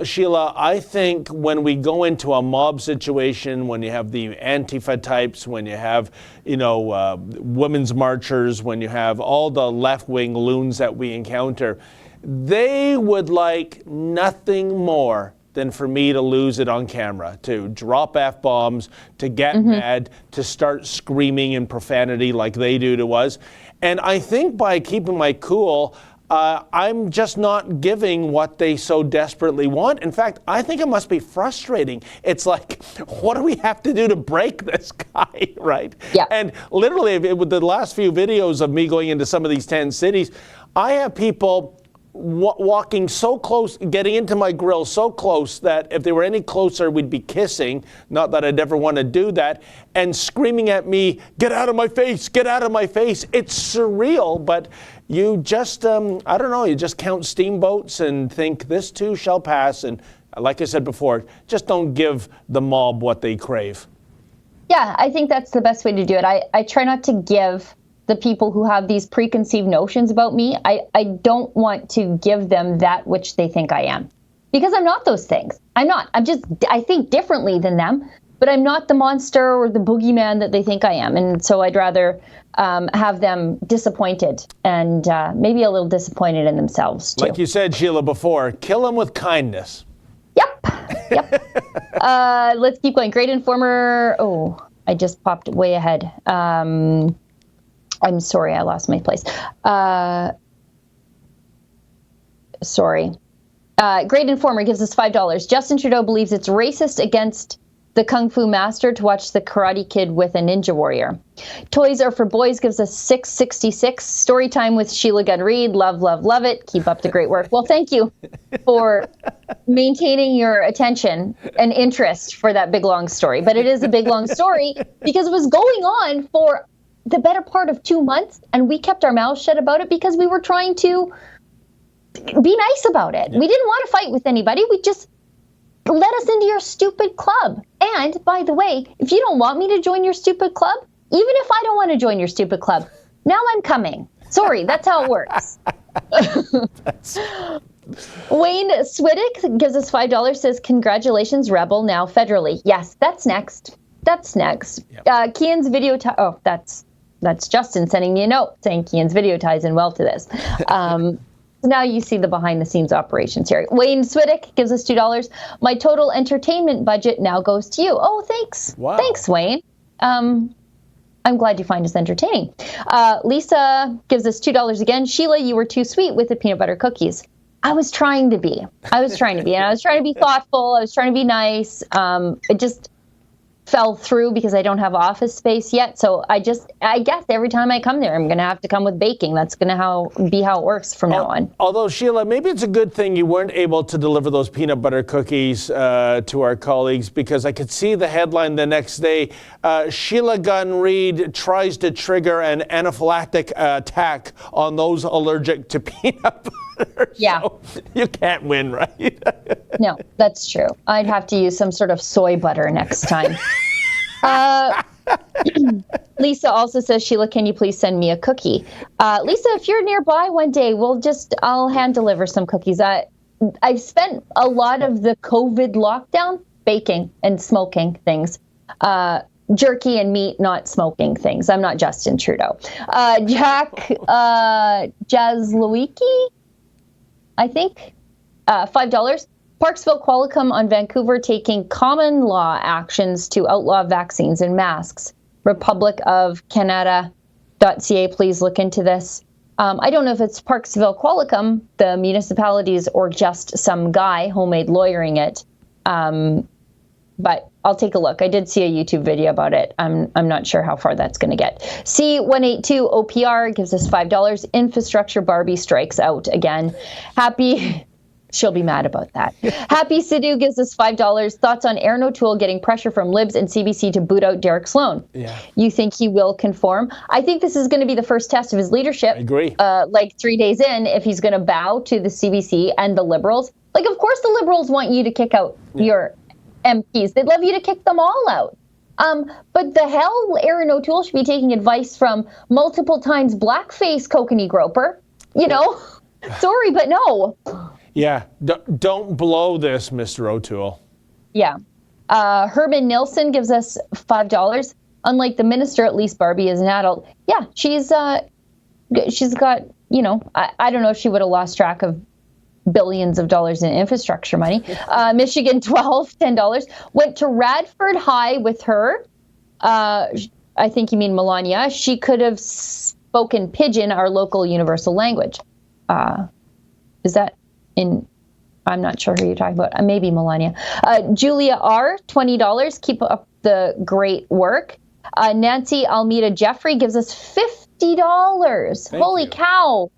Sheila, I think when we go into a mob situation, when you have the Antifa types, when you have, women's marchers, when you have all the left-wing loons that we encounter, they would like nothing more than for me to lose it on camera, to drop F-bombs, to get mad, to start screaming in profanity like they do to us. And I think by keeping my cool, I'm just not giving what they so desperately want. In fact, I think it must be frustrating. It's like, what do we have to do to break this guy, right? Yeah. And literally, with the last few videos of me going into some of these 10 cities, I have people walking so close, getting into my grill so close that if they were any closer, we'd be kissing. Not that I'd ever want to do that. And screaming at me, get out of my face, get out of my face. It's surreal, but you just, I don't know, you just count steamboats and think this too shall pass. And like I said before, just don't give the mob what they crave. Yeah, I think that's the best way to do it. I try not to give the people who have these preconceived notions about me, I don't want to give them that which they think I am. Because I'm not those things. I'm not. I think differently than them, but I'm not the monster or the boogeyman that they think I am. And so I'd rather have them disappointed and maybe a little disappointed in themselves, too. Like you said, Sheila, before, kill them with kindness. Yep. Let's keep going. Great Informer. Oh, I just popped way ahead. I'm sorry, I lost my place. Sorry. Great Informer gives us $5. Justin Trudeau believes it's racist against the Kung Fu Master to watch the Karate Kid with a Ninja Warrior. Toys Are for Boys gives us $6.66. Story time with Sheila Gunn Reid. Love, love, love it. Keep up the great work. Well, thank you for maintaining your attention and interest for that big, long story. But it is a big, long story because it was going on for the better part of 2 months, and we kept our mouths shut about it because we were trying to be nice about it. Yeah. We didn't want to fight with anybody. We just let us into your stupid club. And by the way, if you don't want me to join your stupid club, even if I don't want to join your stupid club, now I'm coming. Sorry, that's how it works. Wayne Swiddick gives us $5, says, congratulations, Rebel, now federally. Yes, that's next. That's next. Yep. Kian's video, that's Justin sending me a note saying Kian's video ties in well to this. Now you see the behind the scenes operations here. Wayne Swiddick gives us $2. My total entertainment budget now goes to you. Oh, thanks. Wow. Thanks, Wayne. I'm glad you find us entertaining. Lisa gives us $2 again. Sheila, you were too sweet with the peanut butter cookies. I was trying to be. And I was trying to be thoughtful. I was trying to be nice. fell through because I don't have office space yet. So I guess every time I come there, I'm going to have to come with baking. That's going to be how it works from now on. Although, Sheila, maybe it's a good thing you weren't able to deliver those peanut butter cookies to our colleagues, because I could see the headline the next day, Sheila Gunn-Reid tries to trigger an anaphylactic attack on those allergic to peanut butter. Yeah. So you can't win, right? No, that's true. I'd have to use some sort of soy butter next time. Lisa also says, Sheila, can you please send me a cookie? Lisa, if you're nearby one day, I'll hand deliver some cookies. I've spent a lot of the COVID lockdown baking and smoking things. Jerky and meat, not smoking things. I'm not Justin Trudeau. Jack Jazlowicki, I think, $5. Parksville Qualicum on Vancouver taking common law actions to outlaw vaccines and masks. Republic of Canada.ca, please look into this. I don't know if it's Parksville Qualicum, the municipalities, or just some guy homemade lawyering it. But I'll take a look. I did see a YouTube video about it. I'm not sure how far that's going to get. C182 OPR gives us $5. Infrastructure Barbie strikes out again. She'll be mad about that. Happy Sidhu gives us $5. Thoughts on Aaron O'Toole getting pressure from Libs and CBC to boot out Derek Sloan? Yeah. You think he will conform? I think this is going to be the first test of his leadership. I agree. 3 days in, if he's going to bow to the CBC and the Liberals. Like, of course the Liberals want you to kick out your MPs. They'd love you to kick them all out. But the hell, Aaron O'Toole should be taking advice from multiple times blackface kokanee groper. You know? Sorry, but no. Yeah, don't blow this, Mr. O'Toole. Yeah. Herman Nilsson gives us $5. Unlike the minister, at least Barbie is an adult. Yeah, she's got, I don't know if she would have lost track of billions of dollars in infrastructure money. Michigan, $10. Went to Radford High with her. I think you mean Melania. She could have spoken Pidgin, our local universal language. Is that I'm not sure who you're talking about. Maybe Melania. Julia R., $20. Keep up the great work. Nancy Almeida Jeffrey gives us $50. Holy cow.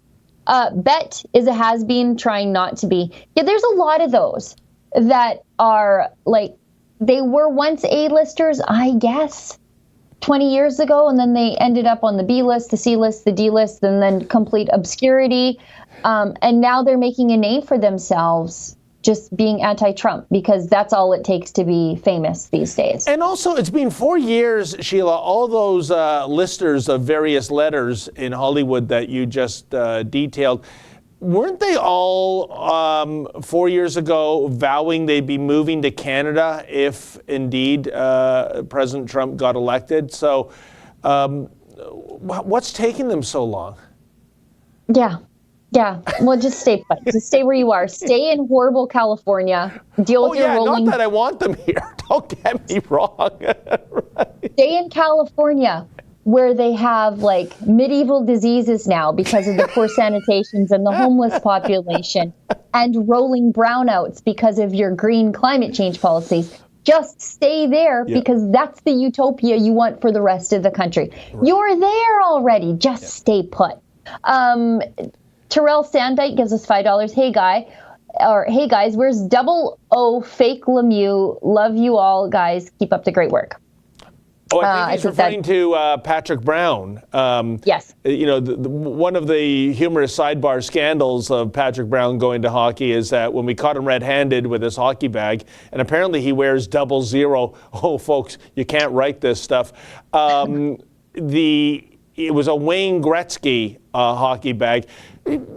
Bet is a has-been trying not to be. Yeah, there's a lot of those that are like, they were once A-listers, I guess, 20 years ago, and then they ended up on the B list, the C list, the D list, and then complete obscurity. And now they're making a name for themselves just being anti-Trump, because that's all it takes to be famous these days. And also, it's been 4 years, Sheila, all those listers of various letters in Hollywood that you just detailed, weren't they all 4 years ago vowing they'd be moving to Canada if indeed President Trump got elected? So what's taking them so long? Yeah, well, just stay put. Just stay where you are. Stay in horrible California. Deal with your rolling. Not that I want them here. Don't get me wrong. Right. Stay in California, where they have like medieval diseases now because of the poor sanitations and the homeless population, and rolling brownouts because of your green climate change policies. Just stay there because that's the utopia you want for the rest of the country. Right. You're there already. Just stay put. Terrell Sandike gives us $5. Hey guys, where's Double O Fake Lemieux? Love you all, guys. Keep up the great work. Oh, I think he's referring to Patrick Brown. Yes. One of the humorous sidebar scandals of Patrick Brown going to hockey is that when we caught him red-handed with his hockey bag, and apparently he wears 00. Oh, folks, you can't write this stuff. It was a Wayne Gretzky hockey bag.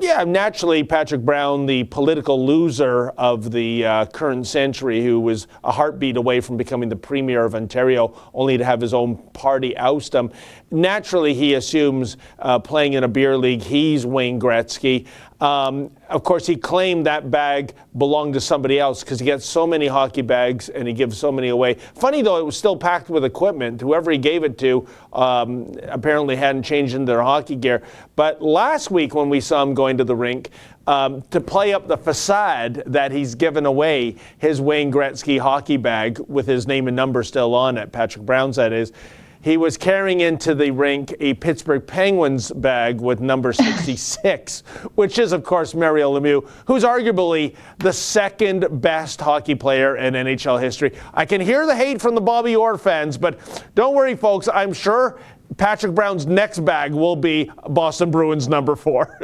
Yeah, naturally, Patrick Brown, the political loser of the current century, who was a heartbeat away from becoming the Premier of Ontario, only to have his own party oust him. Naturally, he assumes playing in a beer league, he's Wayne Gretzky. Of course, he claimed that bag belonged to somebody else because he gets so many hockey bags and he gives so many away. Funny, though, it was still packed with equipment. Whoever he gave it to apparently hadn't changed into their hockey gear. But But last week when we saw him going to the rink, to play up the facade that he's given away his Wayne Gretzky hockey bag with his name and number still on it, Patrick Brown's that is, he was carrying into the rink a Pittsburgh Penguins bag with number 66, which is, of course, Mario Lemieux, who's arguably the second best hockey player in NHL history. I can hear the hate from the Bobby Orr fans, but don't worry, folks. I'm sure Patrick Brown's next bag will be Boston Bruins number 4.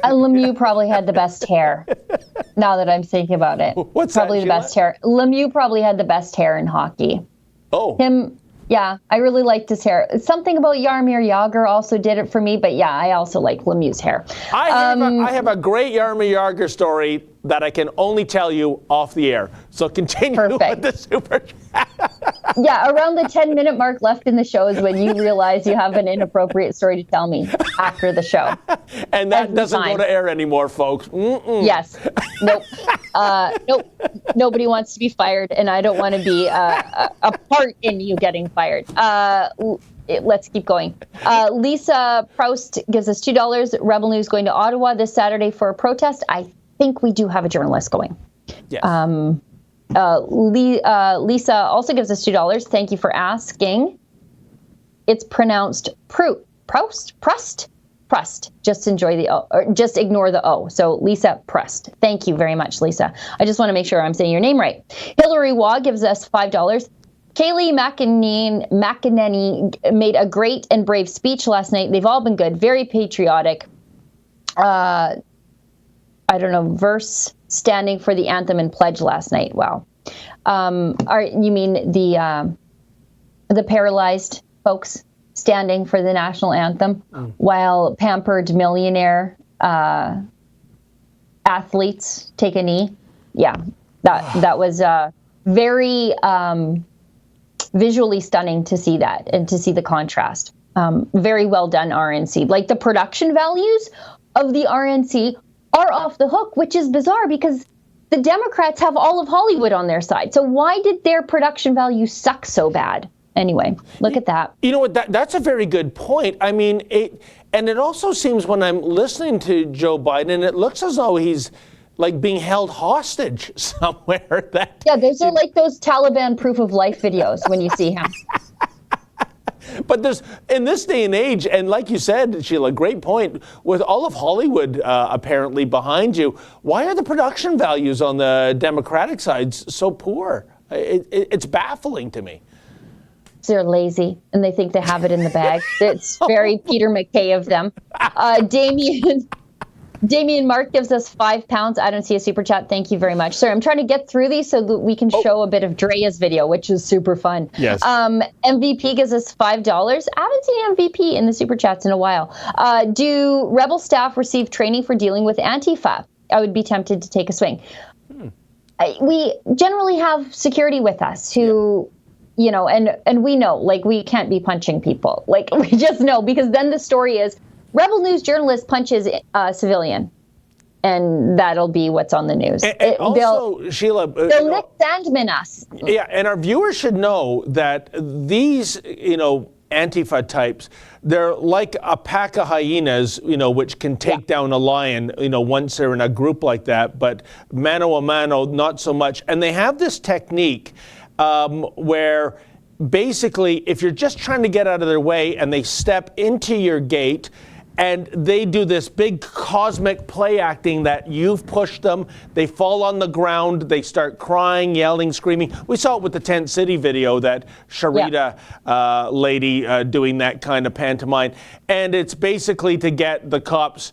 Lemieux probably had the best hair, now that I'm thinking about it. What's probably that, the best hair. Lemieux probably had the best hair in hockey. Oh. Him. Yeah, I really liked his hair. Something about Jaromir Jagr also did it for me, but yeah, I also like Lemieux's hair. I have a great Jaromir Jagr story that I can only tell you off the air. So continue with the super chat. Yeah, around the 10-minute mark left in the show is when you realize you have an inappropriate story to tell me after the show. And that doesn't go to air anymore, folks. Mm-mm. Yes. Nope. Nope. Nobody wants to be fired, and I don't want to be a part in you getting fired. Let's keep going. Lisa Proust gives us $2. Rebel News going to Ottawa this Saturday for a protest. I think we do have a journalist going. Yes. Lisa also gives us $2. Thank you for asking. It's pronounced Proust. Just enjoy the O, or just ignore the O. So Lisa Proust. Thank you very much, Lisa. I just want to make sure I'm saying your name right. Hillary Waugh gives us $5. Kaylee McEnany made a great and brave speech last night. They've all been good, very patriotic. Verse standing for the anthem and pledge last night. Wow. You mean the paralyzed folks standing for the national anthem while pampered millionaire athletes take a knee? Yeah, that was very visually stunning to see that and to see the contrast. Very well done, RNC. Like, the production values of the RNC are off the hook, which is bizarre because the Democrats have all of Hollywood on their side. So why did their production value suck so bad? Anyway, look at that. You know what? That's a very good point. I mean, it also seems when I'm listening to Joe Biden, it looks as though he's like being held hostage somewhere. Those are like those Taliban proof of life videos when you see him. But in this day and age, and like you said, Sheila, great point, with all of Hollywood apparently behind you, why are the production values on the Democratic side so poor? It's baffling to me. They're lazy, and they think they have it in the bag. It's very Peter MacKay of them. Damien Mark gives us £5. I don't see a super chat. Thank you very much. Sorry, I'm trying to get through these so that we can show a bit of Drea's video, which is super fun. Yes. MVP gives us $5. I haven't seen MVP in the super chats in a while. Do Rebel staff receive training for dealing with Antifa? I would be tempted to take a swing. We generally have security with us who... You know, and we know, like, we can't be punching people. Like, we just know, because then the story is Rebel News journalist punches a civilian, and that'll be what's on the news. And also, Sheila, they'll Nick Sandman us. Yeah, and our viewers should know that these, Antifa types, they're like a pack of hyenas, which can take down a lion, once they're in a group like that, but mano a mano, not so much. And they have this technique where basically if you're just trying to get out of their way and they step into your gate and they do this big cosmic play acting that you've pushed them, they fall on the ground, they start crying, yelling, screaming. We saw it with the Tent City video, that Sharita lady doing that kind of pantomime. And it's basically to get the cops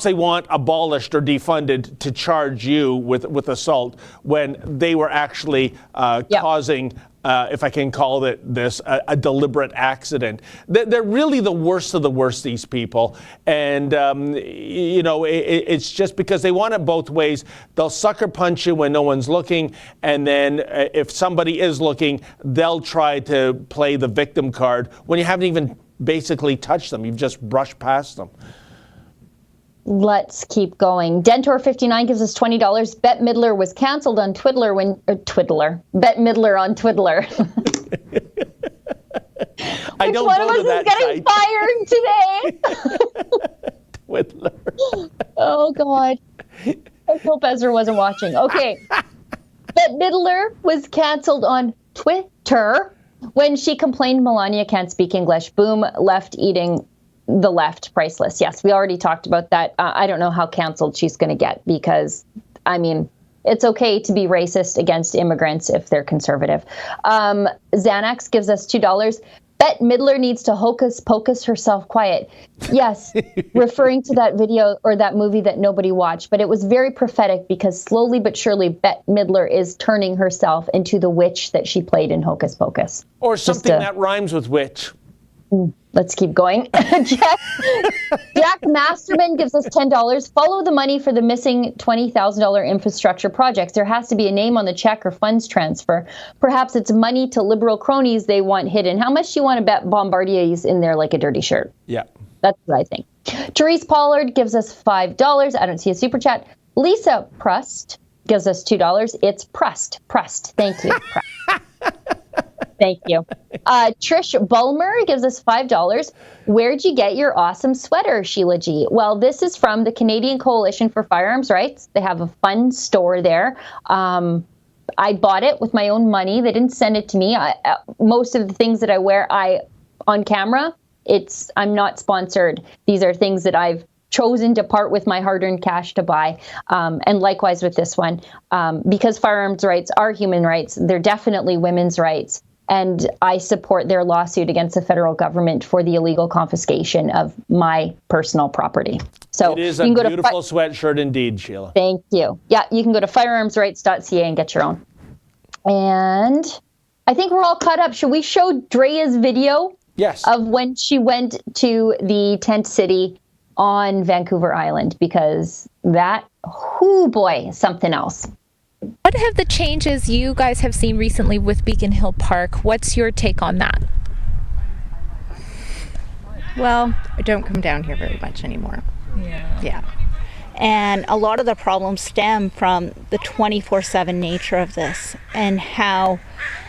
they want abolished or defunded to charge you with assault when they were actually causing, if I can call it this, a deliberate accident. They're really the worst of the worst, these people. And, it's just because they want it both ways. They'll sucker punch you when no one's looking. And then if somebody is looking, they'll try to play the victim card when you haven't even basically touched them. You've just brushed past them. Let's keep going. Dentor59 gives us $20. Bette Midler was canceled on Twiddler Bette Midler on Twiddler. I Which don't one go of us to that is getting site. fired today? Twiddler. Oh, God. I hope Ezra wasn't watching. Okay. Bette Midler was canceled on Twitter when she complained Melania can't speak English. Boom, left eating the left, priceless. Yes, we already talked about that. I don't know how canceled she's going to get because, I mean, it's okay to be racist against immigrants if they're conservative. Xanax gives us $2. Bette Midler needs to hocus pocus herself quiet. Yes, referring to that video or that movie that nobody watched, but it was very prophetic because slowly but surely Bette Midler is turning herself into the witch that she played in Hocus Pocus. Or something that rhymes with witch. Let's keep going. Jack Masterman gives us $10. Follow the money for the missing $20,000 infrastructure projects. There has to be a name on the check or funds transfer. Perhaps it's money to liberal cronies they want hidden. How much do you want to bet Bombardier's in there like a dirty shirt? Yeah. That's what I think. Therese Pollard gives us $5. I don't see a super chat. Lisa Prust gives us $2. It's Prust. Thank you. Thank you. Trish Bulmer gives us $5. Where'd you get your awesome sweater, Sheila G? Well, this is from the Canadian Coalition for Firearms Rights. They have a fun store there. I bought it with my own money. They didn't send it to me. Most of the things that I wear, on camera, I'm not sponsored. These are things that I've chosen to part with my hard-earned cash to buy. And likewise with this one, because firearms rights are human rights, they're definitely women's rights. And I support their lawsuit against the federal government for the illegal confiscation of my personal property. So it is a beautiful sweatshirt indeed, Sheila. Thank you. Yeah, you can go to firearmsrights.ca and get your own. And I think we're all caught up. Should we show Drea's video? Yes. Of when she went to the tent city on Vancouver Island, because that, oh boy, something else. What have the changes you guys have seen recently with Beacon Hill Park? What's your take on that? Well, I don't come down here very much anymore. Yeah. And a lot of the problems stem from the 24/7 nature of this, and how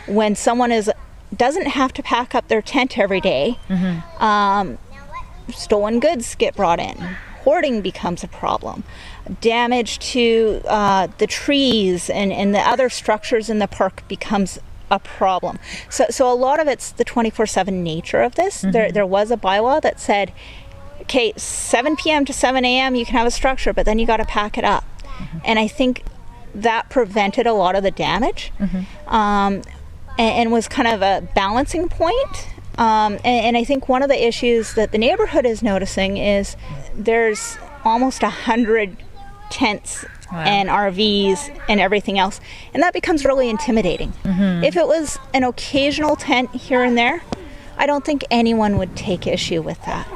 when someone doesn't have to pack up their tent every day, stolen goods get brought in. Hoarding becomes a problem. Damage to the trees and the other structures in the park becomes a problem. So a lot of it's the 24/7 nature of this. There was a bylaw that said, okay, 7 p.m. to 7 a.m. you can have a structure, but then you got to pack it up. And I think that prevented a lot of the damage, and was kind of a balancing point. And I think one of the issues that the neighborhood is noticing is there's almost 100 tents and RVs and everything else, and that becomes really intimidating. If it was an occasional tent here and there, I don't think anyone would take issue with that.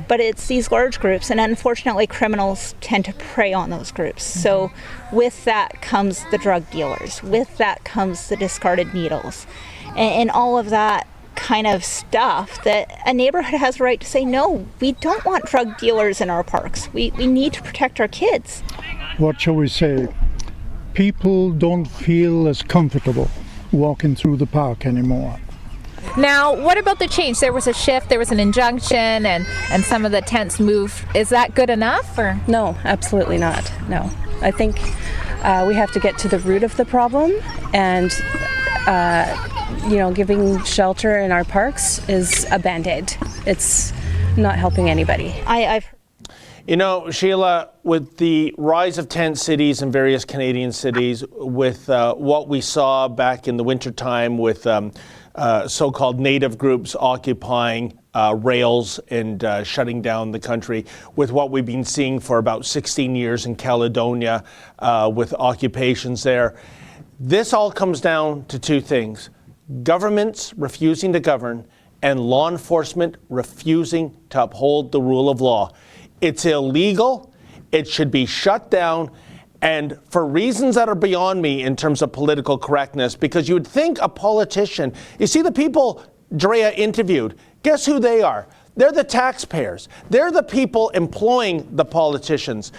But it's these large groups, and unfortunately criminals tend to prey on those groups. So with that comes the drug dealers, with that comes the discarded needles, and all of that kind of stuff that a neighborhood has a right to say, no, we don't want drug dealers in our parks. We need to protect our kids. What shall we say? People don't feel as comfortable walking through the park anymore. Now, what about the change? There was a shift, there was an injunction, and some of the tents moved. Is that good enough? Or? No, absolutely not. No. I think we have to get to the root of the problem, and giving shelter in our parks is a Band-Aid. It's not helping anybody. You know, Sheila, with the rise of tent cities in various Canadian cities, with what we saw back in the wintertime with so-called native groups occupying rails and shutting down the country, with what we've been seeing for about 16 years in Caledonia with occupations there, this all comes down to two things: governments refusing to govern and law enforcement refusing to uphold the rule of law. It's illegal. It should be shut down. And for reasons that are beyond me in terms of political correctness, because you would think a politician, you see the people Drea interviewed, guess who they are? They're the taxpayers. They're the people employing the politicians.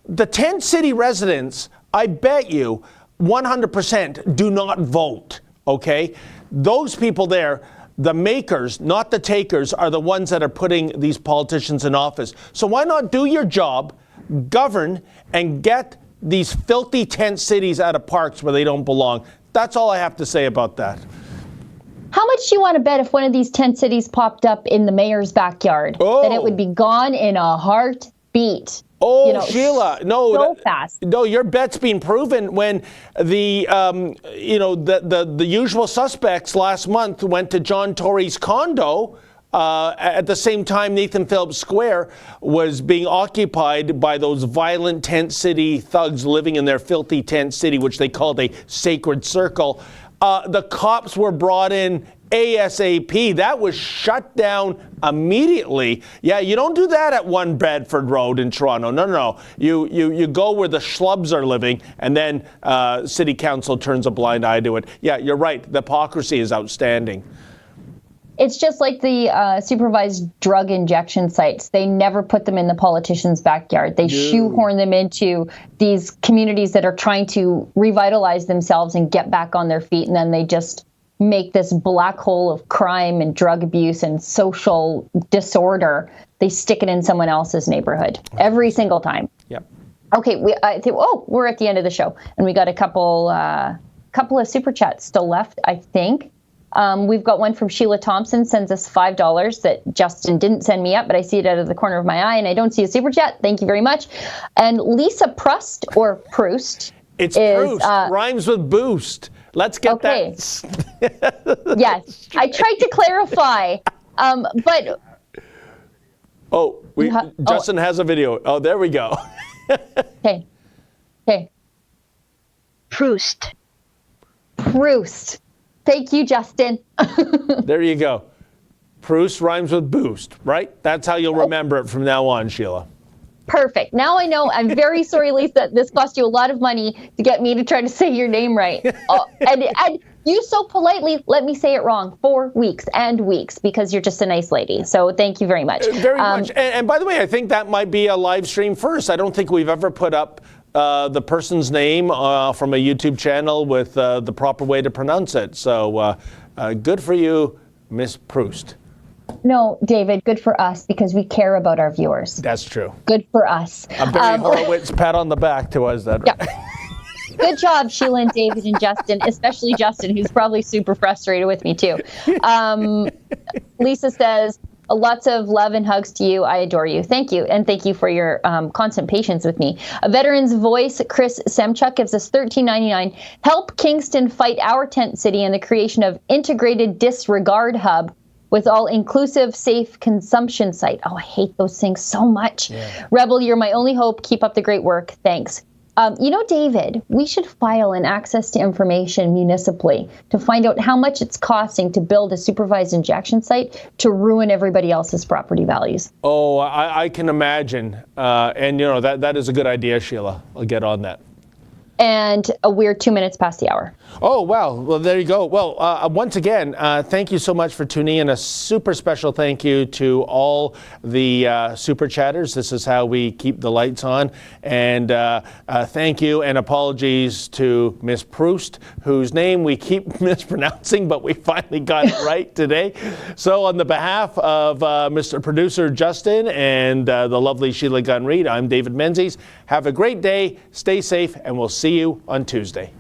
The tent city residents, I bet you, 100% do not vote, okay? Those people there, The makers, not the takers, are the ones that are putting these politicians in office. So why not do your job, govern, and get these filthy tent cities out of parks where they don't belong? That's all I have to say about that. How much do you want to bet if one of these tent cities popped up in the mayor's backyard, that it would be gone in a heartbeat? Oh, Sheila, no, so fast. No, your bet's been proven when the usual suspects last month went to John Tory's condo. At the same time, Nathan Phillips Square was being occupied by those violent tent city thugs living in their filthy tent city, which they called a sacred circle. The cops were brought in ASAP. That was shut down immediately. Yeah, you don't do that at 1 Bedford Road in Toronto. No. You go where the schlubs are living, and then City Council turns a blind eye to it. Yeah, you're right. The hypocrisy is outstanding. It's just like the supervised drug injection sites. They never put them in the politicians' backyard. They shoehorn them into these communities that are trying to revitalize themselves and get back on their feet, and then they just make this black hole of crime and drug abuse and social disorder. They stick it in someone else's neighborhood every single time. Yep. Okay, we're at the end of the show, and we got a couple of super chats still left, I think. We've got one from Sheila Thompson, sends us $5 that Justin didn't send me up, but I see it out of the corner of my eye, and I don't see a super chat. Thank you very much. And Lisa Proust, or Proust. It's Proust. Rhymes with boost. Let's get that. Yes. I tried to clarify, but... Justin has a video. Oh, there we go. Okay. Proust. Thank you, Justin. There you go. Proust rhymes with boost, right? That's how you'll remember it from now on, Sheila. Perfect. Now I know. I'm very sorry, Lisa. This cost you a lot of money to get me to try to say your name right. And you so politely let me say it wrong for weeks and weeks because you're just a nice lady. So thank you very much. Very much. And by the way, I think that might be a live stream first. I don't think we've ever put up the person's name from a YouTube channel with the proper way to pronounce it. So good for you, Miss Proust. No, David, good for us because we care about our viewers. That's true. Good for us. A Barry Horowitz pat on the back to us. That right? Yeah. Good job, Sheila and David and Justin, especially Justin, who's probably super frustrated with me too. Lisa says, lots of love and hugs to you. I adore you. Thank you. And thank you for your constant patience with me. A veteran's voice, Chris Semchuk, gives us $13.99. Help Kingston fight our tent city and the creation of integrated disregard hub with all-inclusive, safe consumption site. Oh, I hate those things so much. Yeah. Rebel, you're my only hope. Keep up the great work. Thanks. David, we should file an access to information municipally to find out how much it's costing to build a supervised injection site to ruin everybody else's property values. Oh, I can imagine. And that is a good idea, Sheila. I'll get on that. And we're 2 minutes past the hour. Oh, wow. Well, there you go. Well, once again, thank you so much for tuning in. A super special thank you to all the super chatters. This is how we keep the lights on. And thank you and apologies to Miss Proust, whose name we keep mispronouncing, but we finally got it right today. So on the behalf of Mr. Producer Justin and the lovely Sheila Gunn Reid, I'm David Menzies. Have a great day, stay safe, and we'll see you on Tuesday.